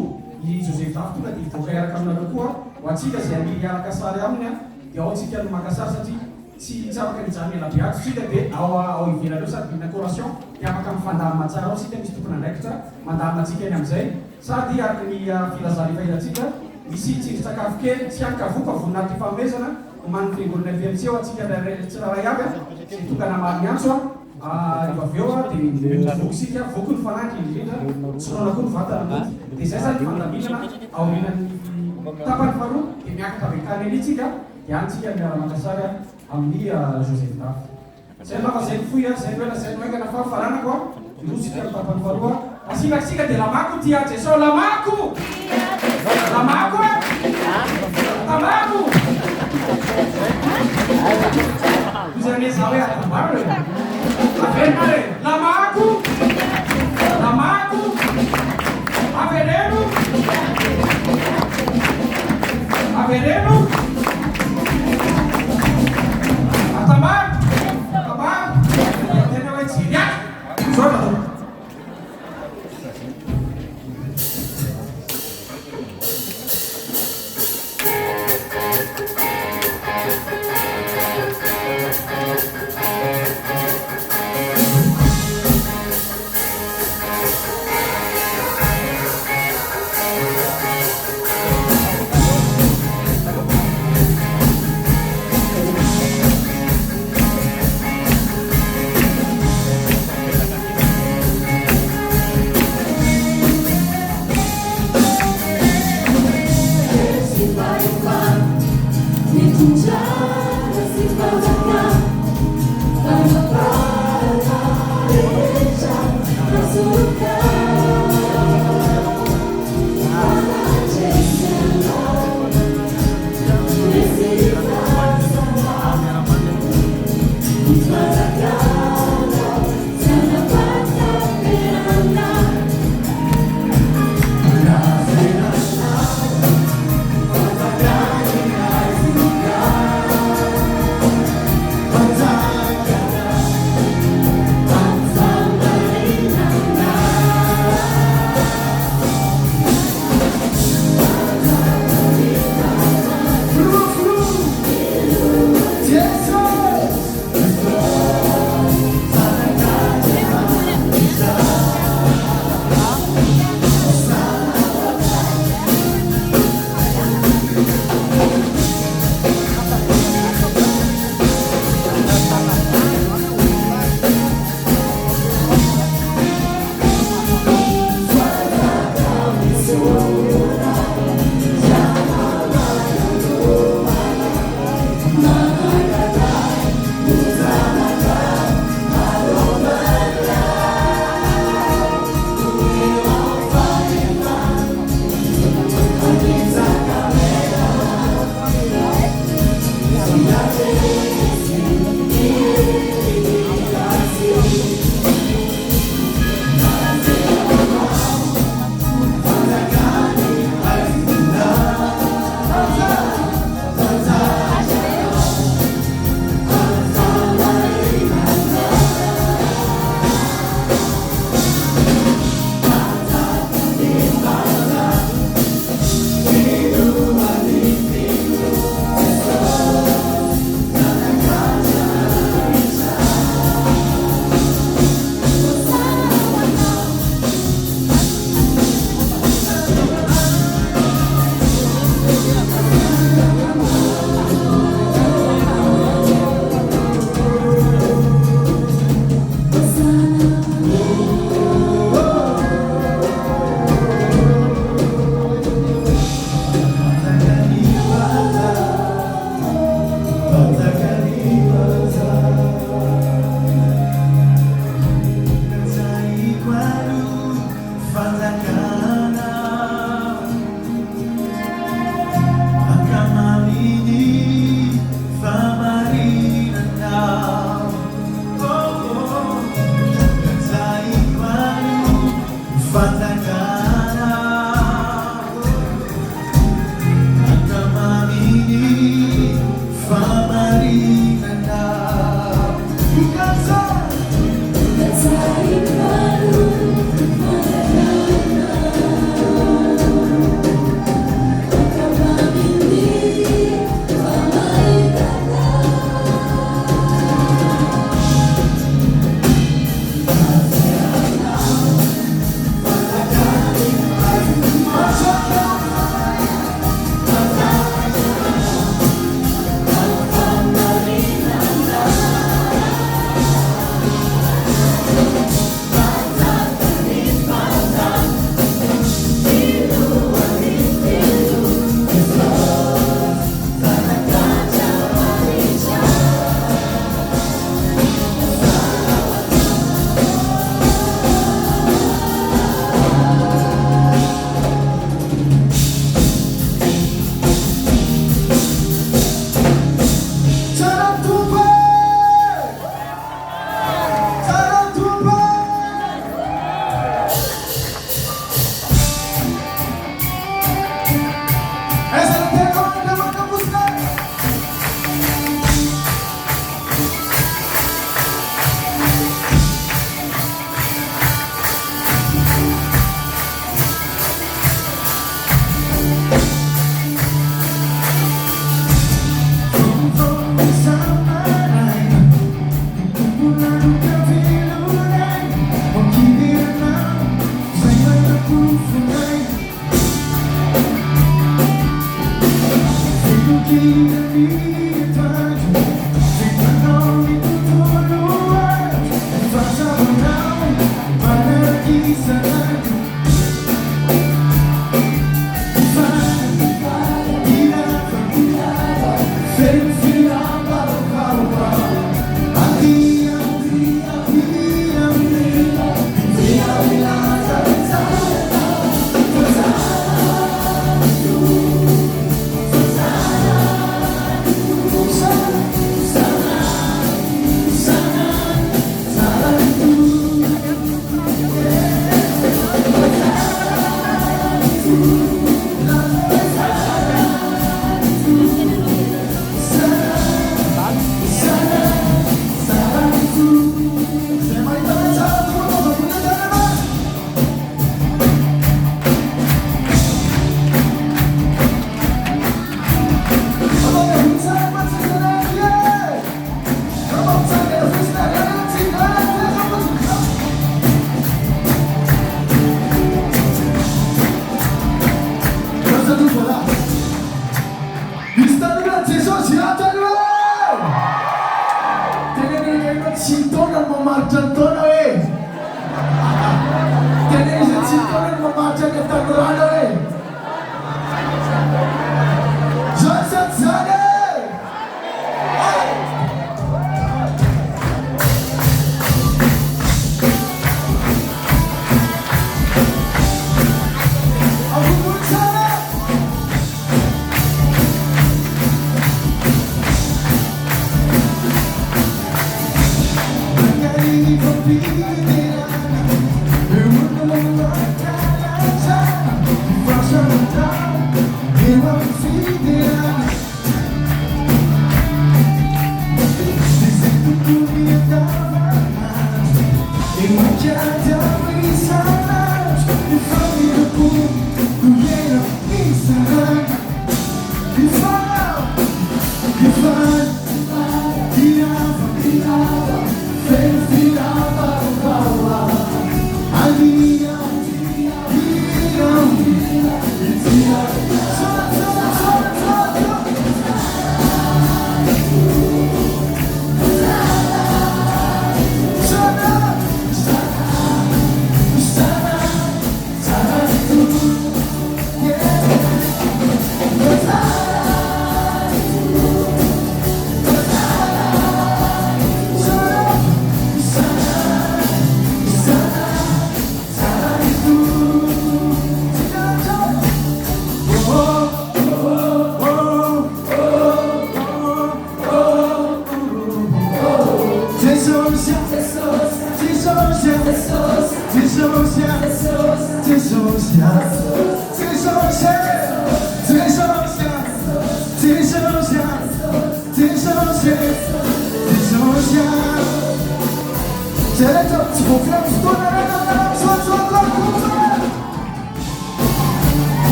i Joseph Dafy tonga dia hivoaka iaraka aminareo koa ho atsika zay miaraka sary aminy dia ao atsika no makasary satria tsy afaka nijanona ela be ato sika dia ao ivelareo sady mina collation dia afaka mifandamina tsara ao sika misy tompona andraikitra mandamina atsika eny amin'izay sady araka ny filazana efa ilantsika misy tsindrin-tsakafo kely tsy ankavoka voninahitra ifanomezana oman'ny fiangonana FMC ao atsika tsiraray aby sy tonga namary miantso rehefa avy eo dia voky sika voky ny fananky indrindra sonoana koa ny vatana moty dia izay zany fandaminana aorianan'ny tapany faharoa dia miakatra bekany eny itsika dia antsika miara-makasary amin'ny Joseph Dafy zay lava zay foy zay noela zay noaingana fahafaranako ilosika ny tapany faharoa asikasika dia lamako tia Jesao lamako lamako lamako Kuzane sawe atambaro avenare lamako lamako avereno avereno atambar atambar tena vai tirar sola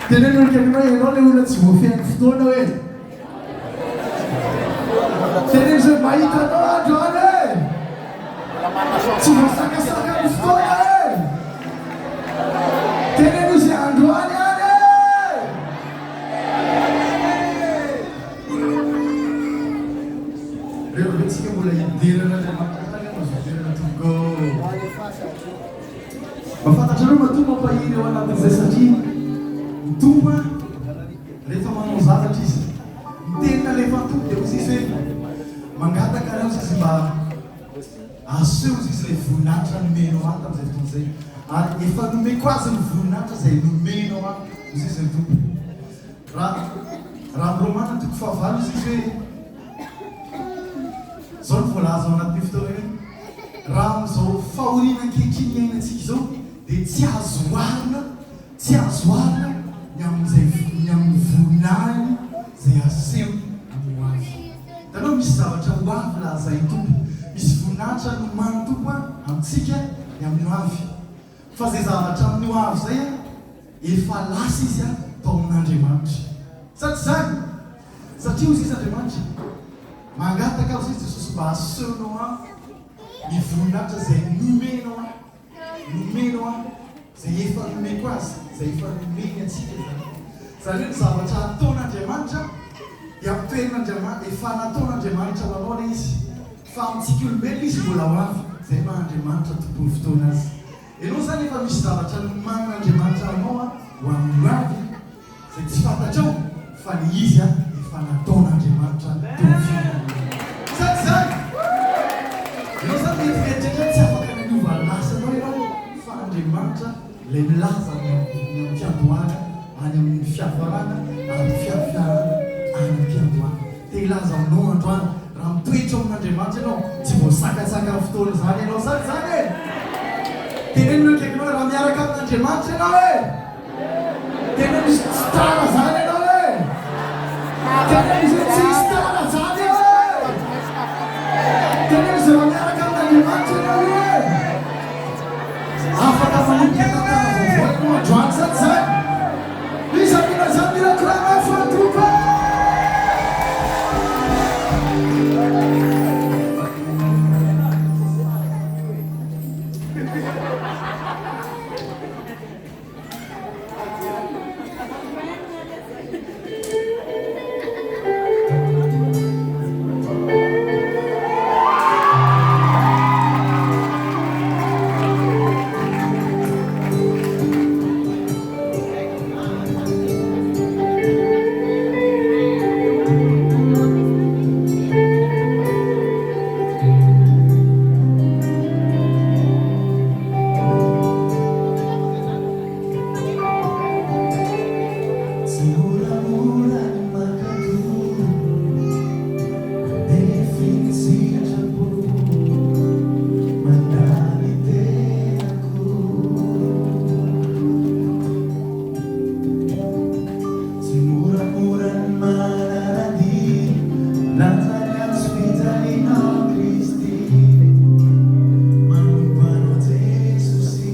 Tenenolo kaninao ianao le olona tsy voafehan'ny fotoana hoe teneno zay mahita anao androany e tsy voasakasaka ny fotoana e teneno zay androany any reo retsika mbola hiderana le makataka mazoderana tonga mafantatrareo matomba mpahiry eo anatin'izay satria mitomba rehefa manao zavatra izy mitena lefa tombo dia ozy izy hoe mangataka reo izy mba aseho izy izy le voninahitra nomenao ato am'izay fotoana zay ary efa nomeko azy ny voninahitra zay nomenao ato ozy izy ny tombo raha romana toko fahavalo izy izy hoe zao ny voalaza ao anatin'ny fotoana hoe raha am'izao fahoriana ankehitriny iainantsika izao dia tsy azo oarina ny amin'ny voninahiny zay aseho amin'ny hoavy tanao misy zavatra hoavy lahazay tombo misy voninahitra nomany tombo amintsika ny amin'ny hoavy fa zay zavatra amin'ny hoavy zay efa lasa izy tao amin'Andriamanitra satria zany satria ozy izy Andriamanitra mangataka azy izy Jesosy mba asehonao ny voninahitra zay nomenao zay efa nomeko azy zay efa nomeny atsika zany hoe ny zavatra ataon'Andriamanitra dia amitoerin'Andriamanitra efa nataon'Andriamanitra manao le izy fa amintsika olombelona izy mbola ho avy zay maha-Andriamanitra tompony fotoana azy ianao zany efa misy zavatra noman'Andriamanitra anao ho amin'ny avy zay tsy fantatrao fa ny izy efa nataon'Andriamanitra tompony sady zany ianao zany mieritreritra tsy afaka naniova lasanao ianao fa Andriamanitra le milaza any amin'ny mpiandohana any amin'ny fiavorana ary fiaviarana any amin'ny mpiandohana te ilaza aminao androany raha mitoetra amin'Andriamanitra ianao tsy voasakasaka amin'ny fotoana zany ianao sady zany e tenenino akaikinao raha miaraka amin'Andriamanitra ianao e teneno izy tsy tara zany ianao e teneno izy tsy isy tara zany e teneno izy raha miaraka amin'Andriamanitra ianao e afaka manomboka tantara vaovao androany sady zany iza mina zany mirakorana fatropa Nazareth hospitalinao Kristi Manumpano Jesusi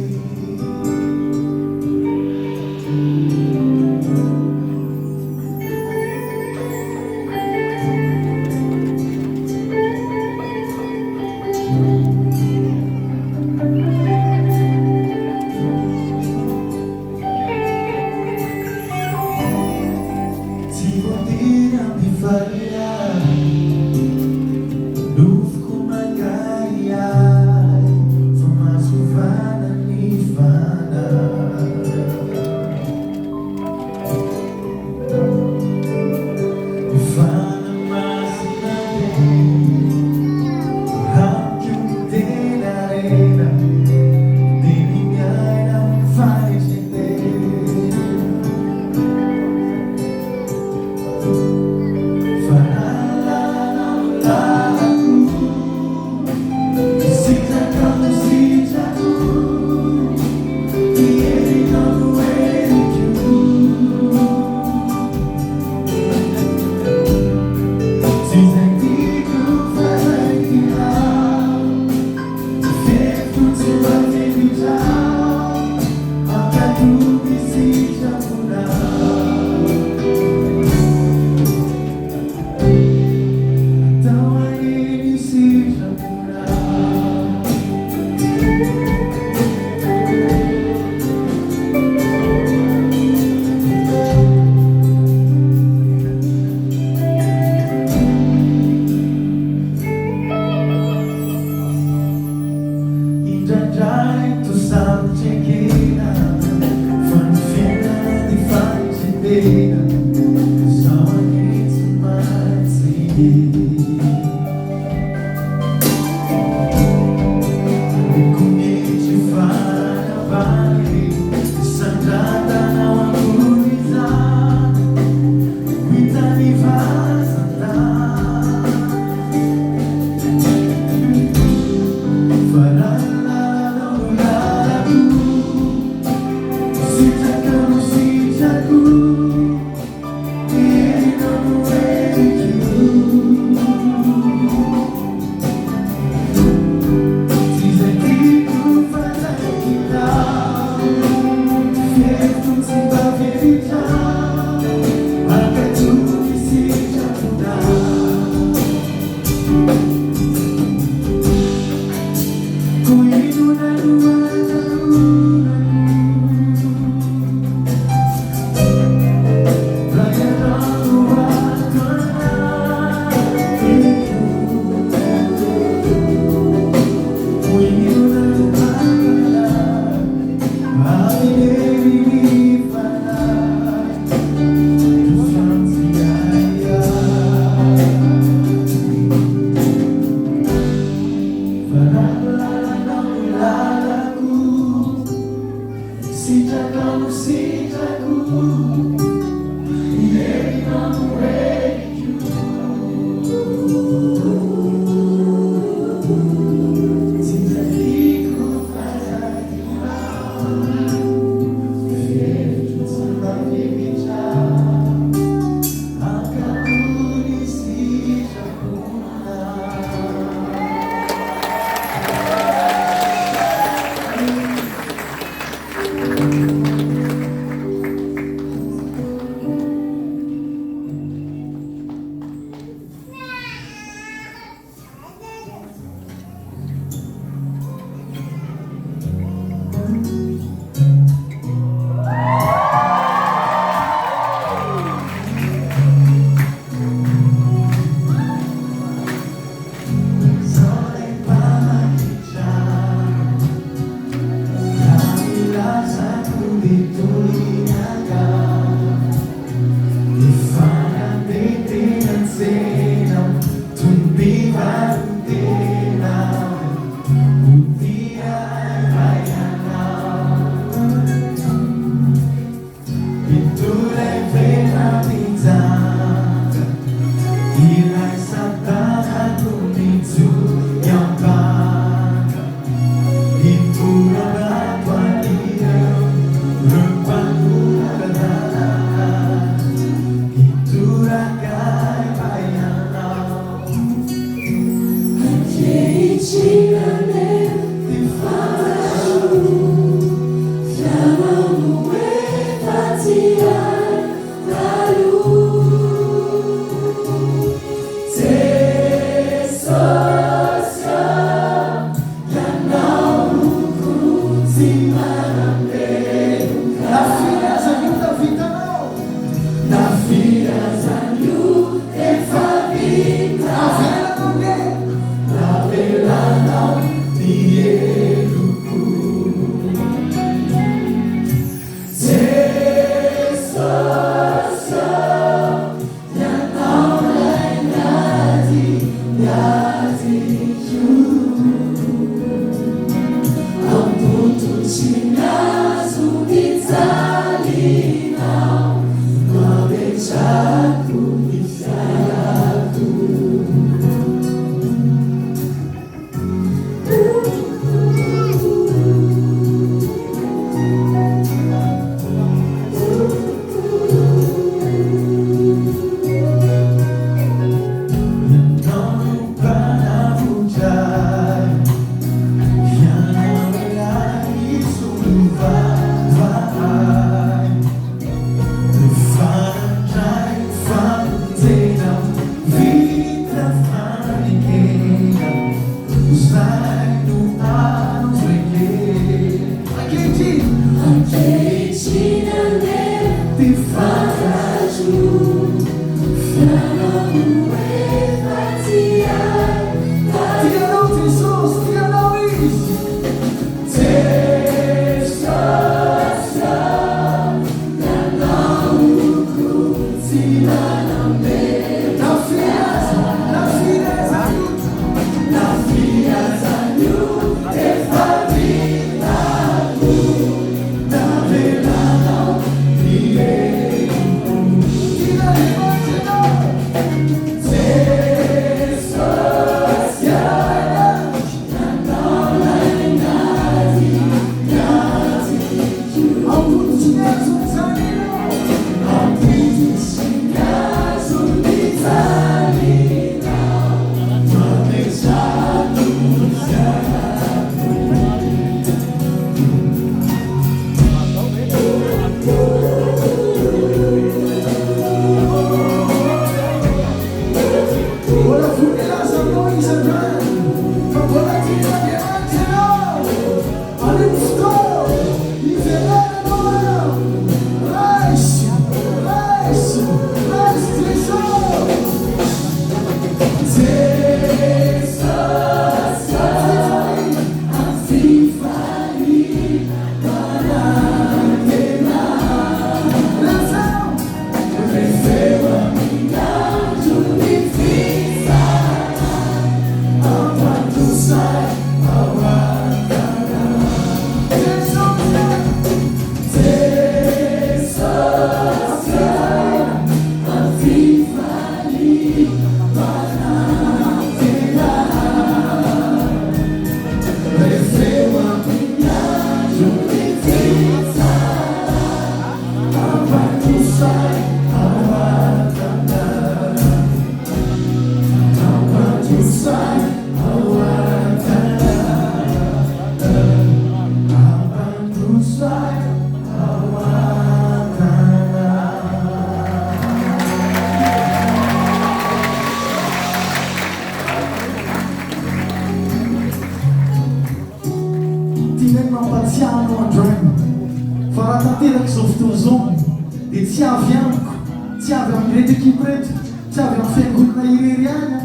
Tsy avy amiko, tsy avy amin'ireto ekipo reto, tsy avy amin'ny fiangonana irery any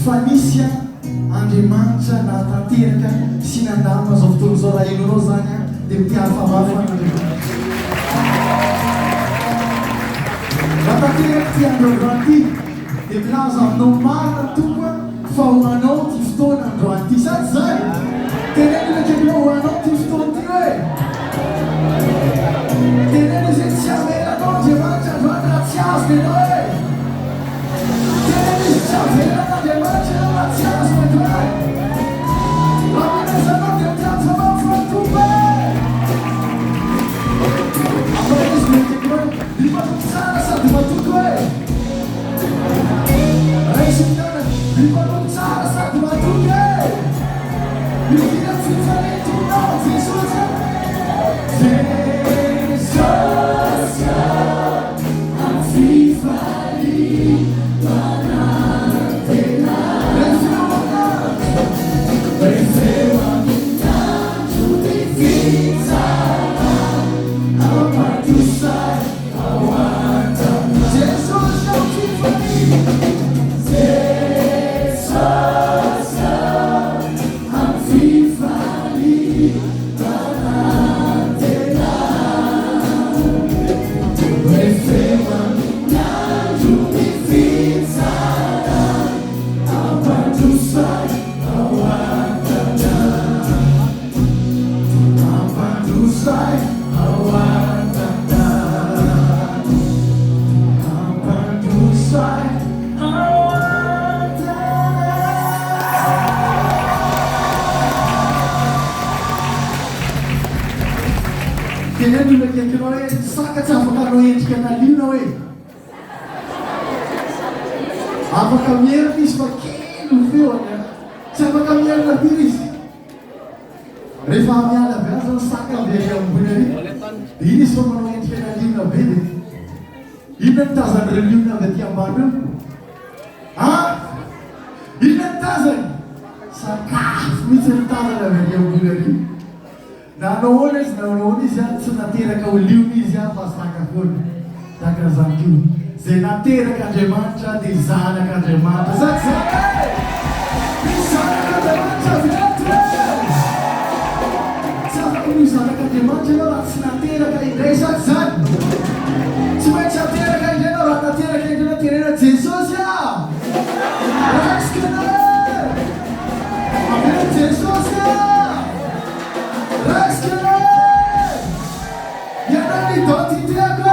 fa nisy Andriamanitra nahatanteraka sy nandamina zao fotoana zao raha henonao zany dia mitiany famafy an'Andriamanitra. Nahatanteraka ty androandroany ty dia milaza aminao marina tompo fa ho anao ty fotoana androany ty sady zany teneno nakeminao ho anao ty fotoana ty hoe teneno izay tsy avelanao Andriamanitra androany raha tsy azo menao e teneno izy tsy avelana Andriamanitra raha tsy azo menao amenazanao dia mitiany famafy tompo e apa izy metekinao lipatok tsara sady matoko e raisitana lipatok tsara sady matoko e mivina fifanetonao Jesosy saka tsy afaka anao endrika naliona hoe afaka mierina izy fa kely ho feoany tsy afaka mierina firy izy rehefa miala be azy zany saka avery ambony ary dia iny izy fa manao endrika naliona be dia inona nitazany reliona avy aty ambany eo inona nitazany sakafo mihitsy nitazany avy aty ambony ary na nahoana izy na nahoana izy tsy nateraka ho liona izy fa sakafony takana zany ko zay nateraka Andriamanitra dia zanak'Andriamanitra zany zanak'Andriamanitra viatre tsy afaka io zanak'Andriamanitra ianao raha tsy nateraka indray zany zany tsy maintsy ateraka indray anao raha nateraka indray anao tenena Jesosy raskana amena Jesosy raskana yana identitéako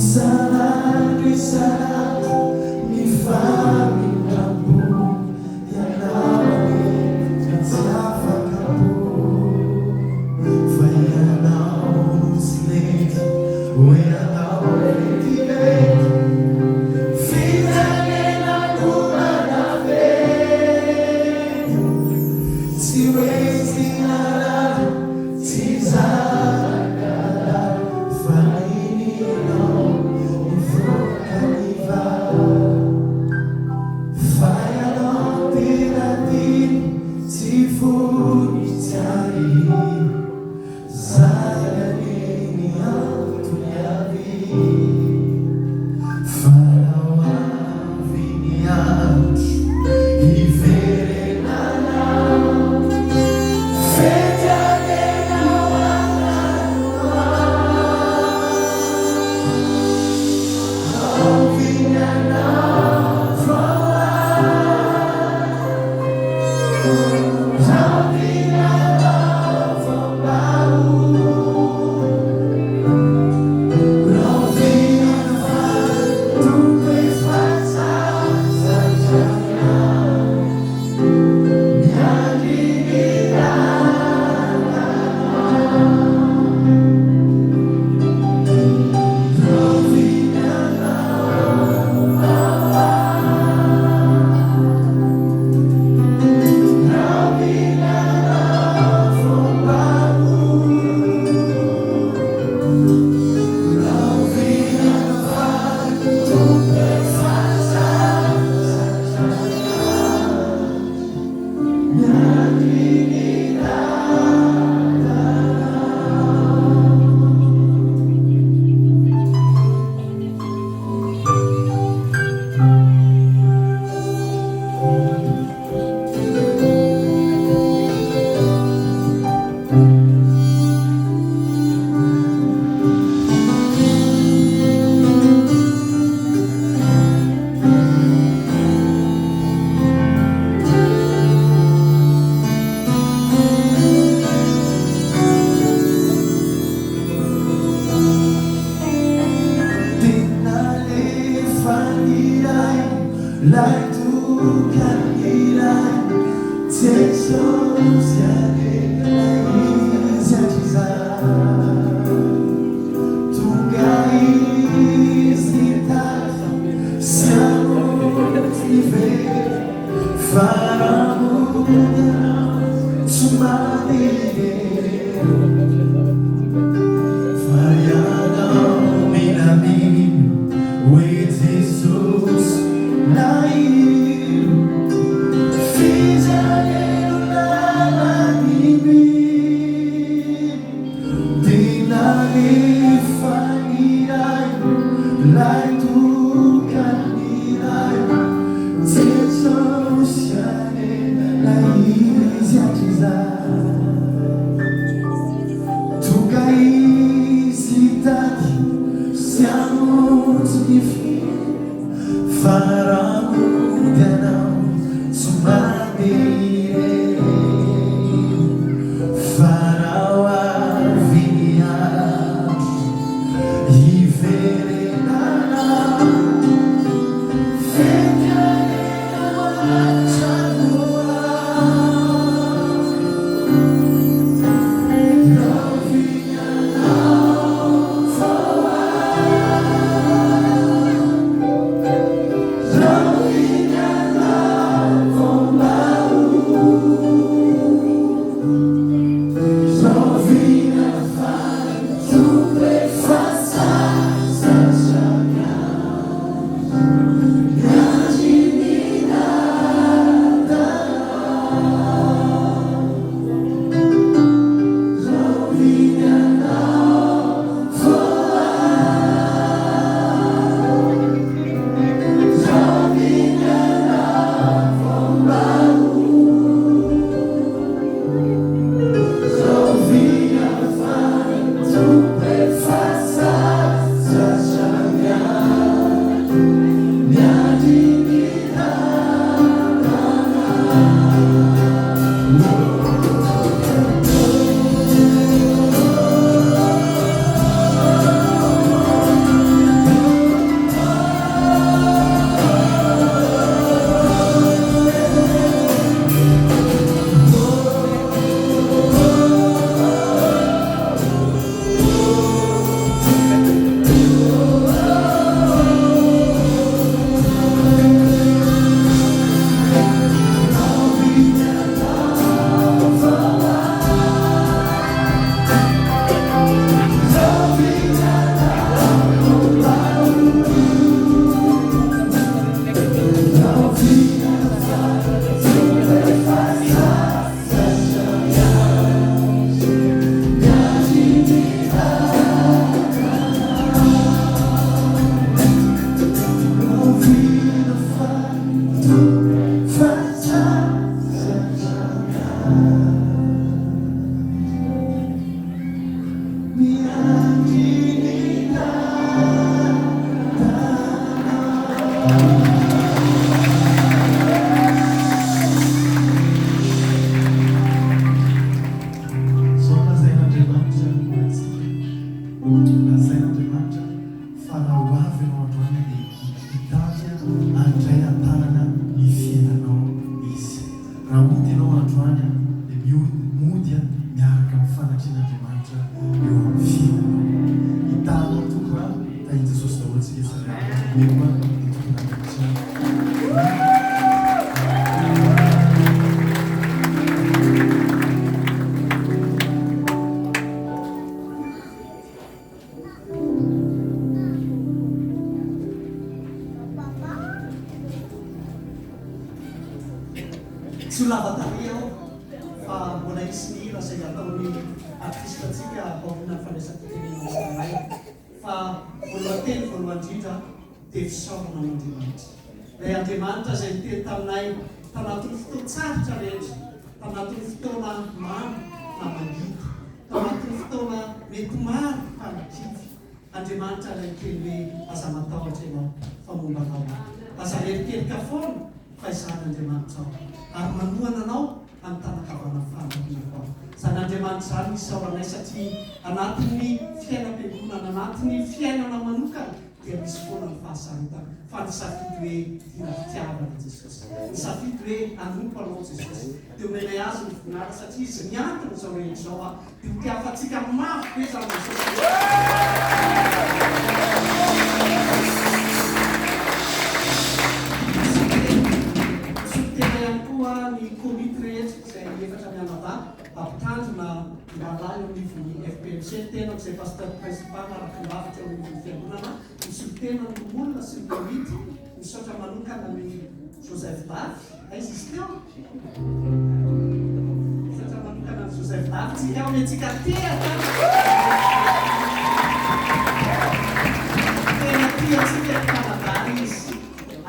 Sana Fa ny safidy hoe dina fitiavana Jesosy. Ny safidy hoe anompo anao Jesosy. dia omenay azy ny voninahitra satria izy miantona izao rehetra izao a dia hotiafantsika mafy be zany sotena ihany koa ny komity rehetra izay efatra mianada ampitandrina mbalay eo anivon'ny FPMC tena izay pasteur principal araka ny lavitra eo anivon'ny fiangonana misotena ny olona sy ny komity misaotra manokana ny Joseph Davy aiza izy teo misaotra manokana ny Joseph Davy tsika ao mentsika tehaka tena tiatsika Kanada izy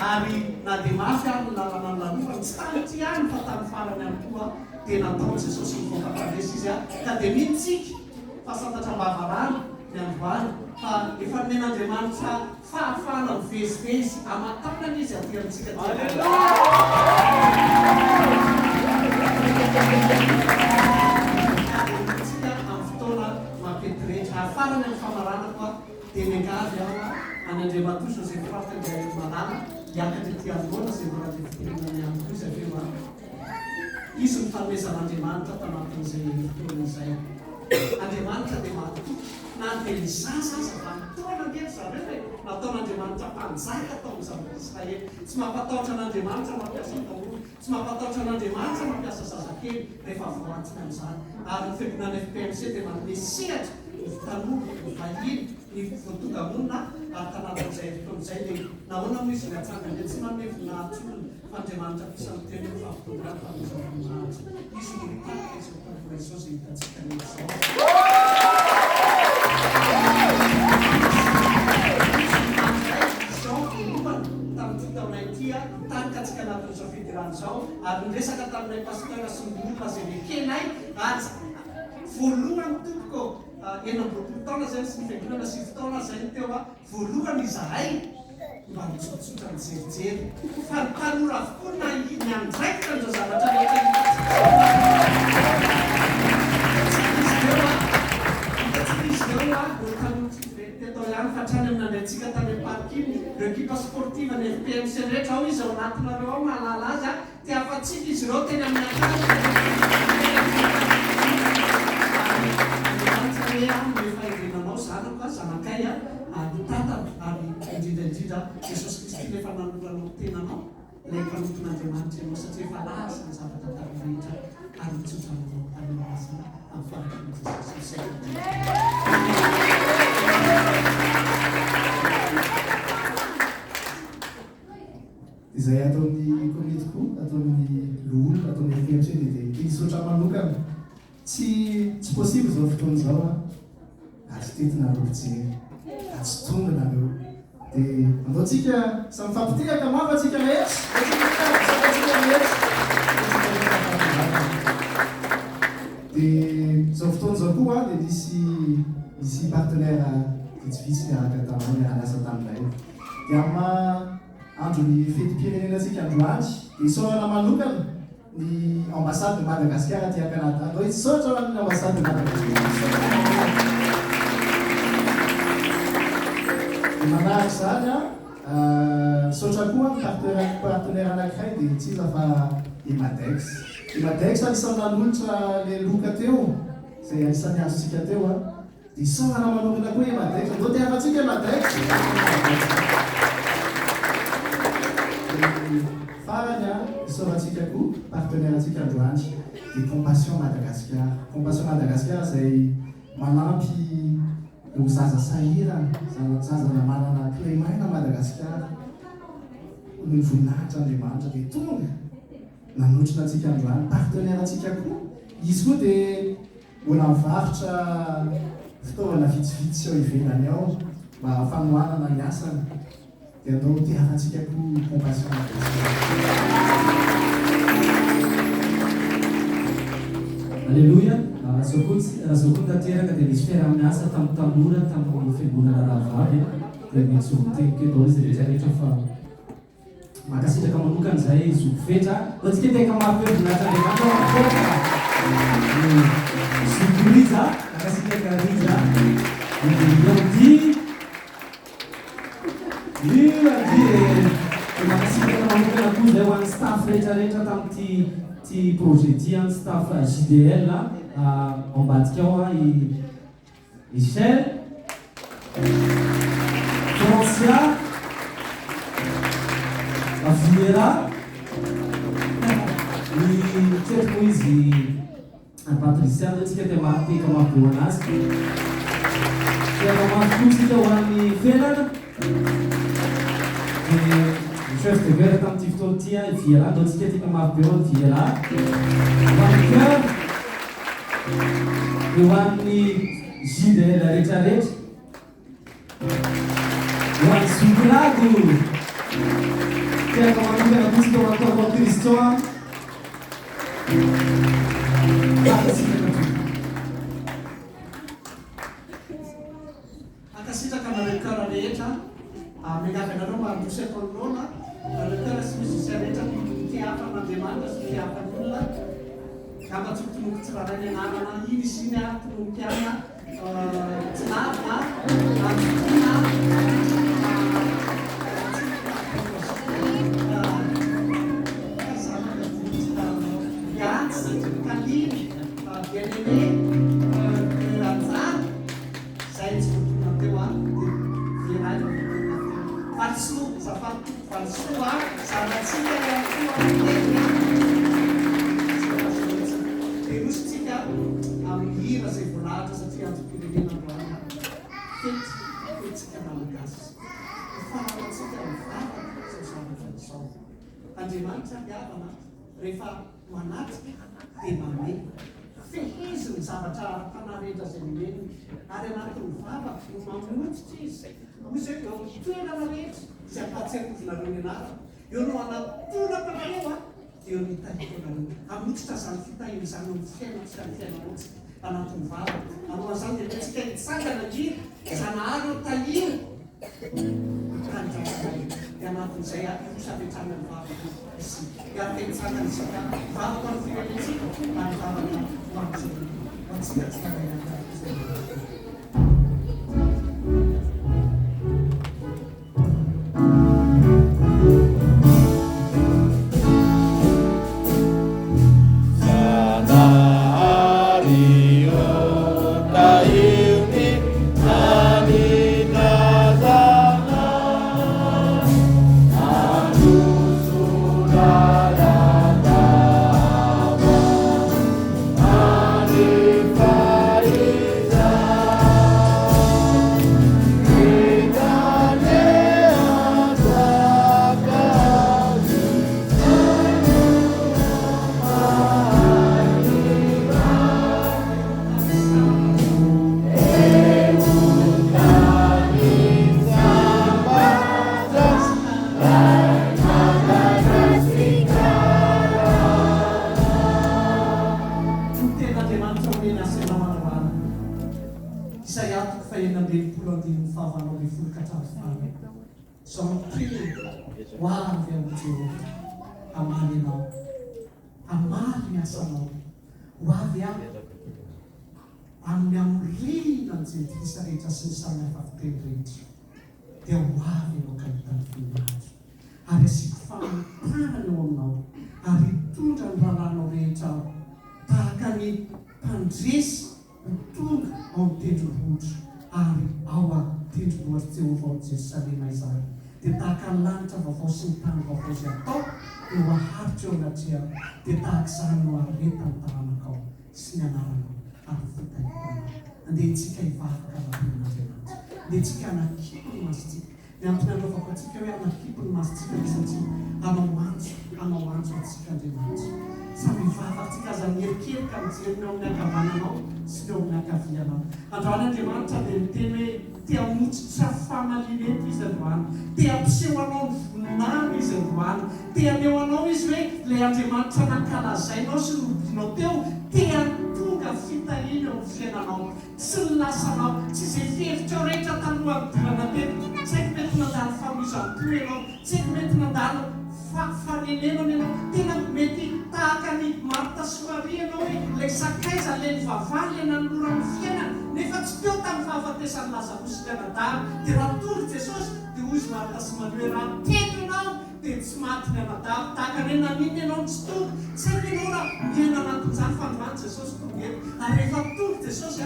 ary na dia mafy ary ny lalana ny lalova tsy tany ty any fa tany farany ihany koa dia nataony Jesosy nivoaka-pandresy izy a ka dia miditsika fahasantatra mbavarano ny androany fa efa men'Andriamanitra fahafahana mivezivezy amatanana izy aty amintsika tsika amin'ny fotoana mampietirehetra ary farany amin'ny famarana koa dia megavy aho any Andriamatoso izay firafika izay malala hiakatra ty anoana izay mbola dia fiteninany ihany koa izy aveo izy ny fanomezan'Andriamanitra tanatin'izay fotoana izay Andriamanitra dia matoky na dia ny zaza fa mitona ngery zareo hoe nataon'Andriamanitra mpanjaka tao amin'ny zanaka Israely tsy mampatahotra an'Andriamanitra mampiasa taolo tsy mampatahotra an'Andriamanitra mampiasa zazakely rehefa voantsika amin'izany ary ny fiangonana FPMC dia manome sehatra ny tanory ny vahiny ny voatoga-monina ary tanatin'izay fotoan'izay dia nahoana moa izy ny atsanga dia tsy manome voninahitra olona fa Andriamanitra pisany teny hoe fa votodrano famonjena voninahitra izy ny mitaka izy ny Jesosy hitantsika rehetra izao tamin'ity taonay ity tarikatsika anatin'izao fidirany izao ary niresaka taminay pasteur sy ny olona izay mekenay ary voalohany tompoko enam-boapolo taona zay sy ny fiangonana 7 taona zay teo a voalohany izahay mba mitsotsotra mijerijery fa ny tanora avokoa na niandraikitra n'izao zavatra rehetra tetao ihany fatrany amin'andraitsika tany parkiny reo ekipa sportive ny FPMC rehetra ao izy ao anatinareo ao mahalala azy a ty afatsika izy ireo teny amin'ny akany rehefa irenanao zanako a zanakay a ary tatana ary indrindraindrindra Jesosy Kristy rehefa nanoranao tenanao ilay mpanoton'Andriamanitra ianao satria efa laza ny zavatra tany rehetra ary mitsotranao tanymazina amin'ny farakin'i Jesosy izay ataon'ny komitiko ataon'ny loolo ataon'ny FPMC dia misaotra manokana tsy possible zao fotoana izao a atsy tetinareo fijery atsy tonga nareo dia andaotsika samy fampitehaka mafy atsika rehetra dia zao fotoana zao koa dia misy partenaire vitsivitsy miaraka taminay miarasa taminay dia ama andro ny fety-pirenenantsika androany dia isaorana manokana ny ambassade de Madagascar aty Canada andao izy saotra hoan'ny ambassade de Madagascar dia manaraka zany a saotra koa ny partenaire anankiray dia tsy iza fa Emadex anisan'ny nanolotra le loka teo izay anisan'ny azontsika teo a dia isaorana manokana koa Emadex andao te hafatsika Emadex farany a isaorantsika koa partenaire antsika androany dia Compassion Madagascar izay manampy ho zaza sahirana zazana manana clémaina Madagascar ny voninahitra Andriamanitra dia tonga nanotrina antsika androany partenaire antsika koa izy koa dia mbola mivarotra fitaovana vitsivitsy ao ivelany ao mba fanohanana ny asany dia andao tiavantsika koa Compassion Alleluia. Sokony tanteraka dia misy fiaraha-miasa tamin'ny tanora tamin'ny fiangonana Rahavavy dia mety zoteniko eto izy rehetrarehetra fa makasitraka manokana izay zokofetra antsika teka mampiovinatra zokoriza makasitraka riza makasitraka manokana koa izay ho an'ny staff rehetrarehetra tamin'ity ty projet ty any staff JDL ambadika ao i Michel Francia Avinera i tetiko izy Patricia antsika dia mateka mampeo anazy dia mampitotsika ho an'ny felana chef de guerre tamin'ity fotoana ity Viera do antsika tika mampeo ny Viera hoan'ny cœur dia ho an'ny JDL rehetrarehetra ho an'ny Sokolado tiaka manokana kotsika ho ataoko Christian akasitraka nareo kara rehetra miangavy anareo mahandrosy ataonona nareo kara sy misy rehetra tiafan'Andriamanitra sy tiafan'olona gamba tsy tonoky tsy raha ny ananana iny izy iny a tonoky ana tsy navina Andriamanitra miavana rehefa manatrika dia manome feheziny zavatra fanarendra izay nomeny ary anatin'ny vava no mamonjitra izy misy eo toerana rehetra izay ampatsiakovonareo ny anara eo no anatonaka nareo dia eo nitahikonareo amotsitra zany fitahiny izany ny fiainantsika ny fiainanantsy anatin'ny vava alohan'izany dia ntsika hitsangana indrindra zanahary eo tahiny dia anatin'izay hosapetrana ny vava sy iatentsangana isika vavaka ny firenentsika ary vavaka hoantsika tsy isa rehetra sy ny samy hafa fiteny rehetra dia hoavy ianao ka hitany voninahitra ary asiko famantarana eo aminao ary hitondra ny rahalanao rehetra tahaka ny mpandresy tonga ao ny tendrombohitra ary ao a-tendrombohitra Jehovah ao Jerosalema izany dia tahaka ny lanitra vaovao sy ny tany vaovao izay atao no aharitra eo anatria dia tahaka izany no aretany taranakao sy ny anaranao ary fitahikonao andeha tsika hivavaka anatin'Andriamanitra andeha tsika anakipo ny masitsika ny antony anaovako atsika hoe anakipo ny masitsika satria anao antso atsika Andriamanitra samy hivavatsika aza mierikerika mijeriny ao amin'ny ankavananao sy eo amin'ny ankavianao androany Andriamanitra dia miteny hoe tia motsitra famalinety izy androany tia ampiseho anao ny voninany izy androany tia aneo anao izy hoe ilay Andriamanitra nankalazainao sy nobinao teo tia tonga fitahiny eo amin'ny fiainanao sy ny lasanao tsy izay fiheritrao rehetra tanoadirana teny tsy haiko mety nandalo famoizam-po ianao tsy haiko mety nandalo fanenenana ianao tena mety tahaka ny Marta sy Maria ianao hoe ilay sakaiza ilay ny vavaly nanolora ny fiainana nefa tsy teo tamin'ny fahafatesany Lazarosy ny anadara dia raha tory Jesosy dia hoy izy Marta sy Maria hoe raha teto ianao dia tsy maty ny anadalo tahaka ny naniny ianao tsy tonga tsy haiko ianao raha miaina anatin'izany fandroany Jesosy tonga eto ary rehefa tonga Jesosy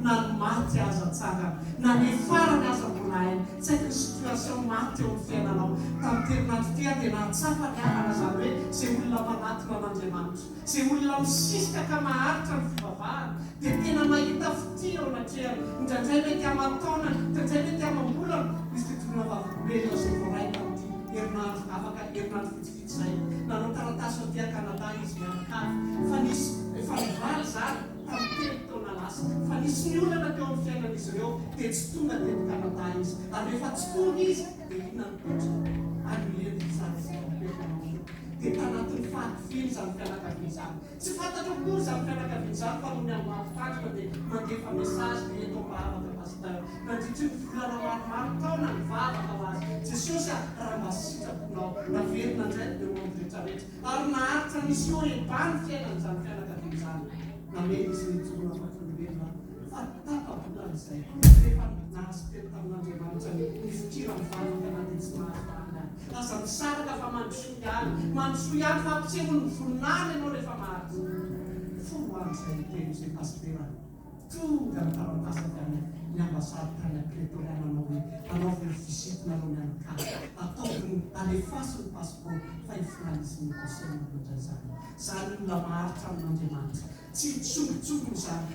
na ny maty aza tsara na ny farany aza mbola hainy tsy haiko ny situation maty eo amin'ny fiainanao tamin'ny terinandro tia dia nahatsapa ny avana zany hoe izay olona manatona an'Andriamanitra izay olona misisika ka maharitra ny fivavahana dia tena mahita fity ao anatrehany indraindray mety aman-taonany indraindray mety amam-bolana misy fitonona vavolombelona izay voaraina amin'ity herinandro afaka herinandro vitsivitsy izay nanao taratasy aty Kanada izy mianakavy fa nisy efa nivaly zany tamin'ny telo taona lasa fa nisy ny olana teo amin'ny fiainan'izy ireo dia tsy tonga teto Kanada izy ary rehefa tsy tonga izy dia inona ny totra anoleny izany dia tanatin'ny fahatifiny zany fianakaviana izany tsy fantatra akory zany fianakaviana izany fa no ny amafantana dia mandefa mesazy dia eto mivavaka pasteur nandritry ny volana maromaro taona mivavaka ho azy Jesosy raha mba sitraponao naverina indray dia momby rehetrarehetra ary naharitra misy eo ebany fiainan'izany fianakaviana izany nameny izy nitsona fatonobelona fa tapabolana izay rehefa nahazo telo tamin'Andriamanitra ny fikira mivavaka na dia tsy mahazo lasa misaraka fa mandrosoa ihany fa ampiseho'ny voninany ianao rehefa maharitra fohoan'izay teny izay pastera tonga ny taratasy avy ny ambasady tany prétoriana anao hoe anaoviny visite nareo mianakavy ataoviny alefasy ny passeport fa ifinalisiny conseil mandray zany olona maharitra amin'Andriamanitra tsy tsongotsongony zany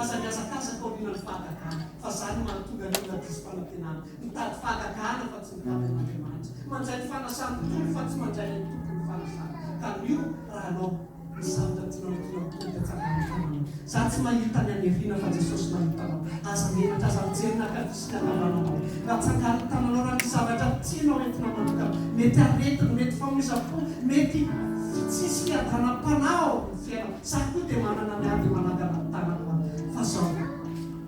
aza miazakazaka olona ny fahagagana fa zany mahatonga ny olona diso fanantenana mitady fahagagana fa tsy mitady amin'Andriamanitra mandray ny fanasany tontolo fa tsy mandray ny tompony fanasany ka io raha anao misarika tianao tsaganao za tsy mahita ny aneriana fa Jesosy mahitanao aza menatra aza mijerina akavisiny anavananao raha tsangany tananao raha misy zavatra tianao entina manokana mety aretiny mety famoiza-po mety tsisy fiadanam-panao fiainao za koa dia manana ny ady managana tanana fa zao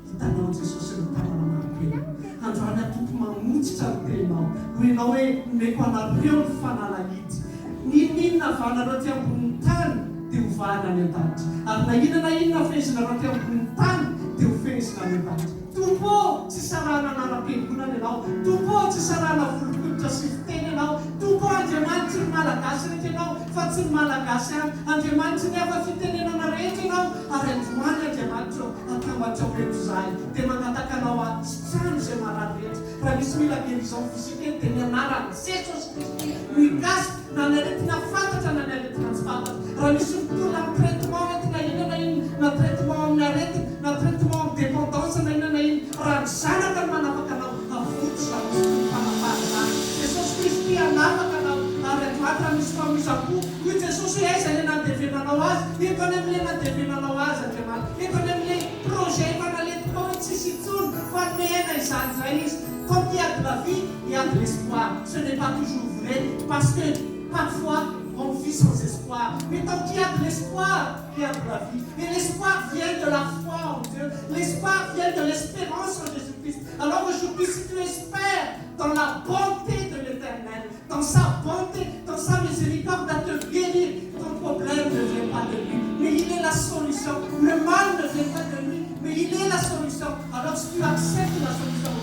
hitanao Jesosy ny tanana mampely androany atompo mamotsitra ny teninao hoenao hoe meko anareo ny fanalahidy ninona vanareo ty amboniny tany dia hovahana any an-danitra ary na inona fezinareo ty amboniny tany dia ho fezina any an-danitra tompo tsy sarana anara-piangonana ianao tompo tsy sarana volokoditra sy fiteny ianao tompo Andriamanitra ny malagasy rehetra ianao fa tsy ny malagasy any Andriamanitra ny afa fitenenana rehetra ianao ary androany Andriamanitra atambatra rehetra izahay dia mangataka anao atrano izay marary rehetra raha misy mila guérison physique eny dia ny anarany Jesosy Kristy mikasy na ny aretina fantatra na ny aretina tsy fantatra raha misy mitolona amin'ny traitement entina inana iny na traitement amin'ny aretina na traitement amin'ny dépendance na inana iny raha ny zanaka ny manafaka anao avotsy raha misy ny fanafahana Jesosy Kristy anafaka anao ary androatra misy famoiza-po io Jesosy hoe aiza le nandevenanao azy eto any amin'le nandevenanao azy Andriamanitra eto any amin'le projet efa naletiko hoe tsisy intsony fa mena izany izay izy quand il y a de la vie il y a de l'espoir ce n'est pas toujours vrai parce que parfois on vit sans espoir mais tant qu'il y a de l'espoir il y a de la vie et l'espoir vient de la foi en Dieu l'espoir vient de l'espérance en Jésus-Christ alors aujourd'hui si tu espères dans la bonté de l'Éternel dans sa bonté, dans sa miséricorde à te guérir ton problème ne vient pas de lui mais il est la solution le mal ne vient pas de lui mais il est la solution alors si tu acceptes la solution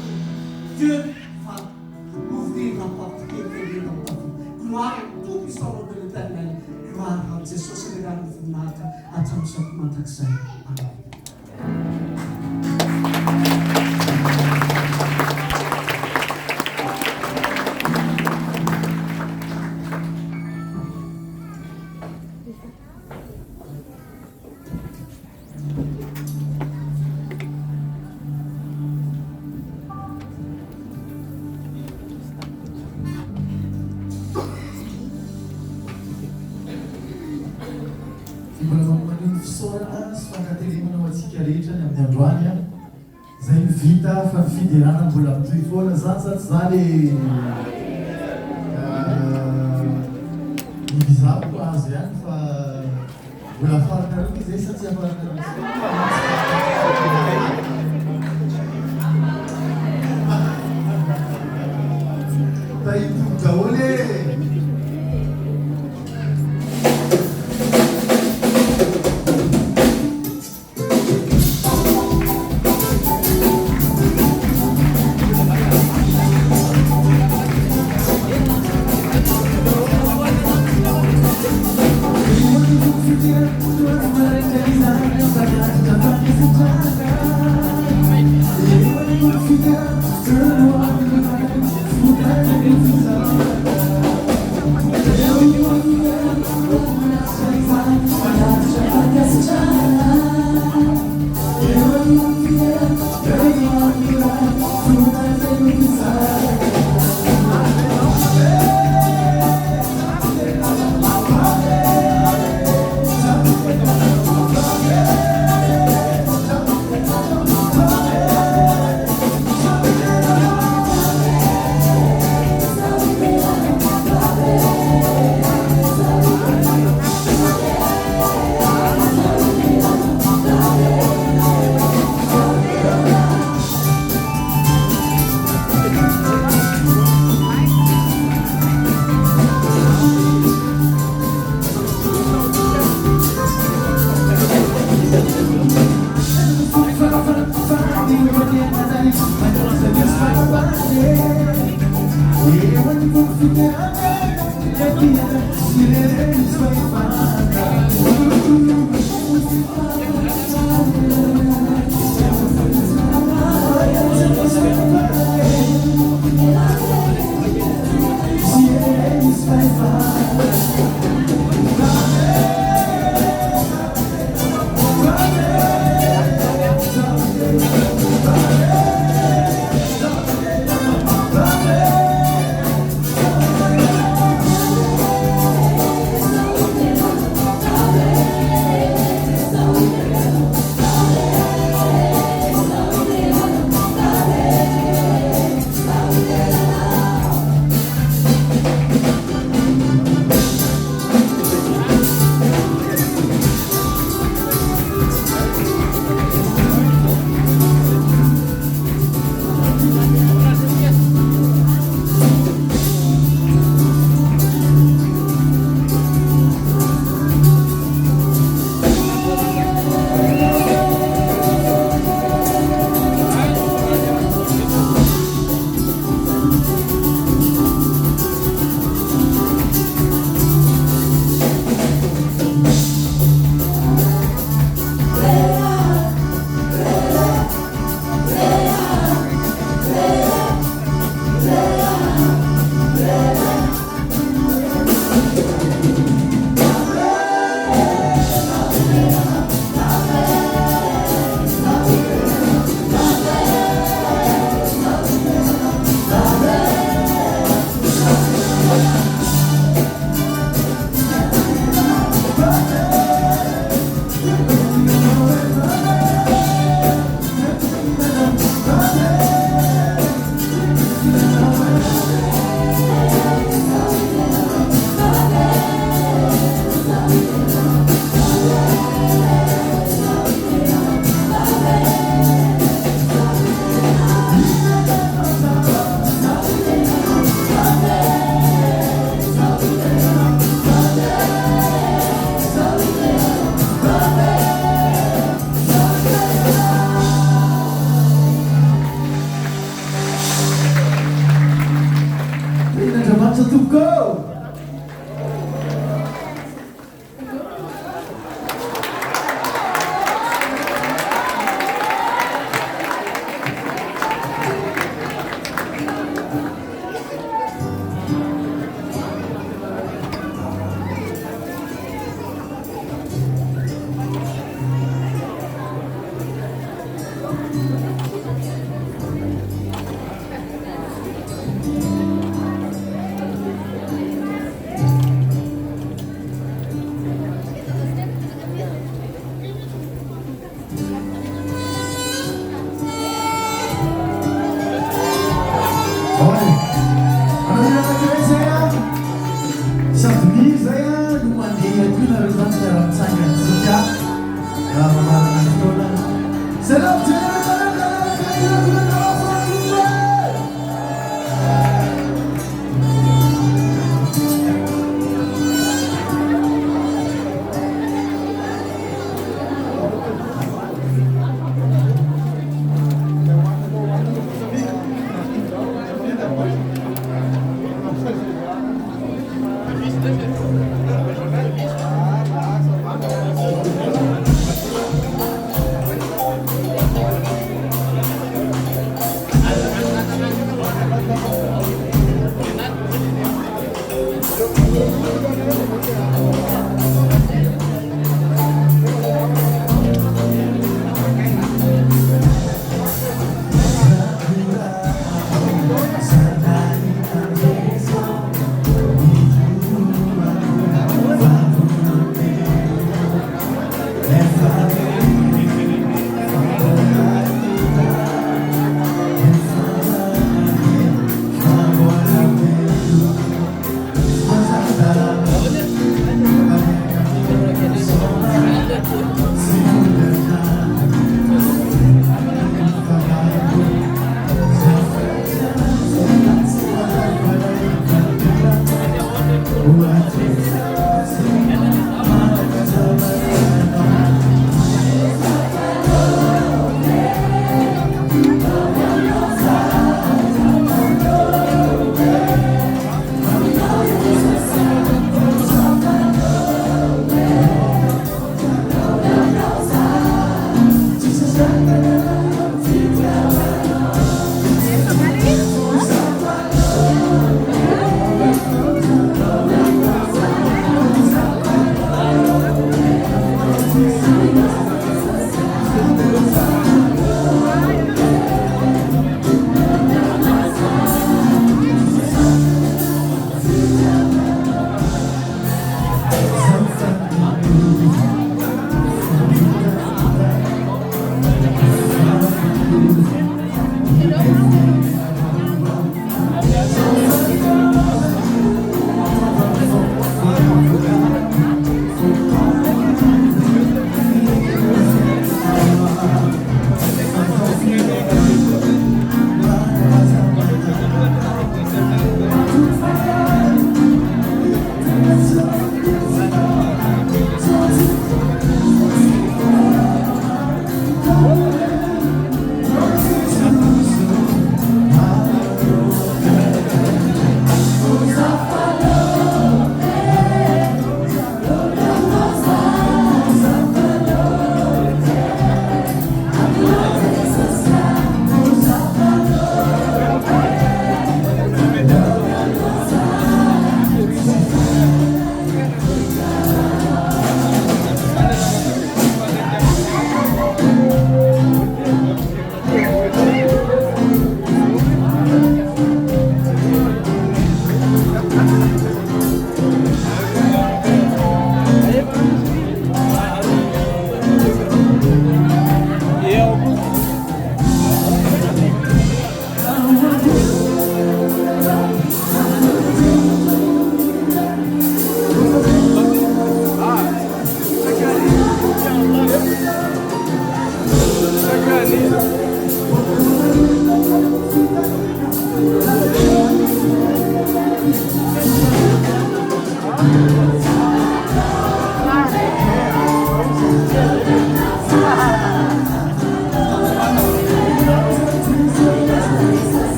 Dieu va ouvrir la porte qui est fermée dans ta vie. Gloire au tout-puissant nom de l'Éternel. Gloire à Jésus, c'est le gars de Funata. Attention, comment t'accès. Amen. Zay vita fa fiderana mbola mitoy foana zany sa tsy zany ibizako azo ihany fa mbola farakareo izay sa tsy afarakareo tahitovy daholo e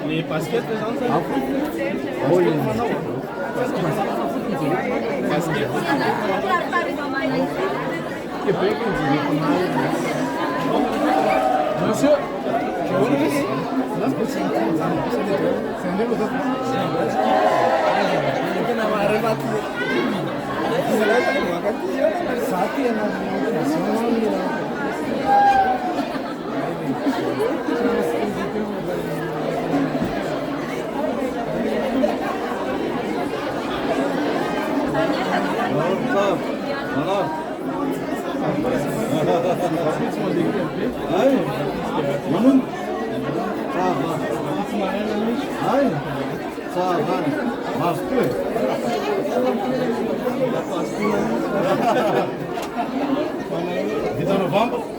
Les baskets, les gens, ça? Monsieur, Widzę novembre.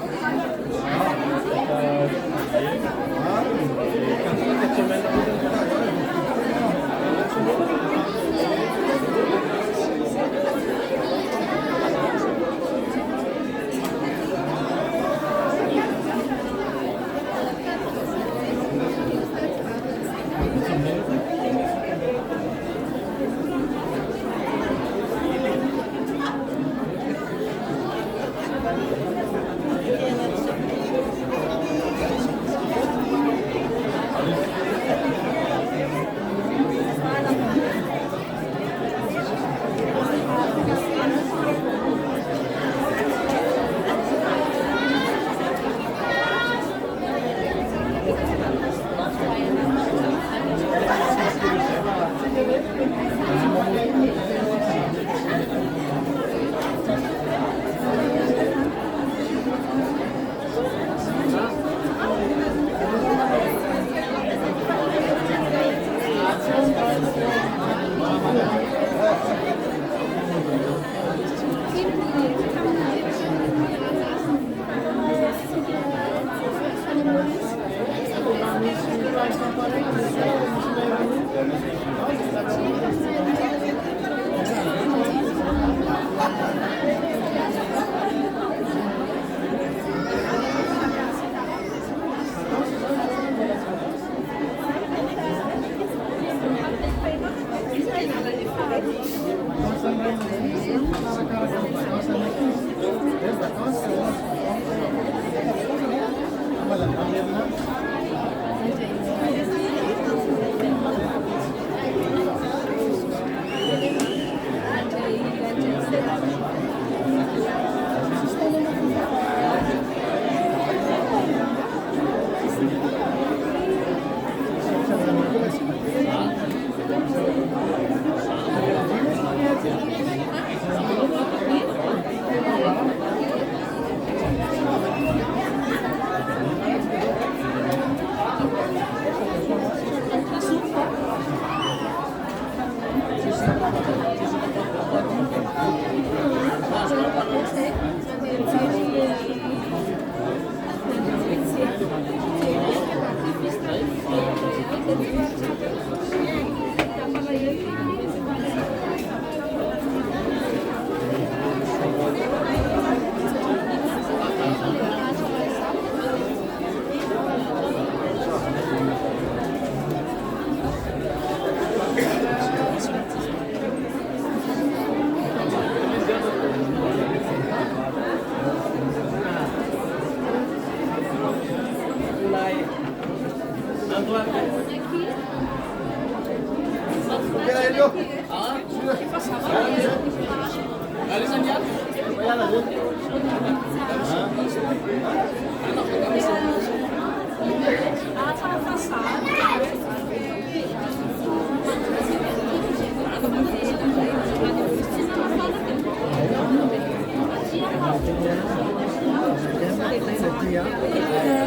Gracias.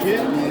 Okay.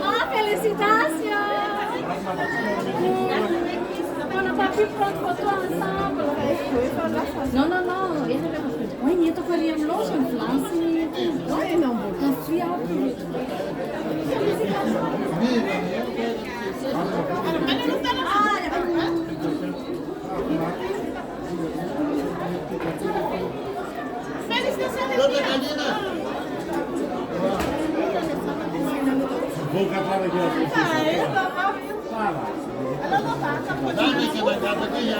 Ah, félicitations! On n'a pas pu prendre photo ensemble. Non, non, non. Oui, nie to chodziłem lożem w lansy. Oui, non, bon. Je suis en plus. Vou catar aqui a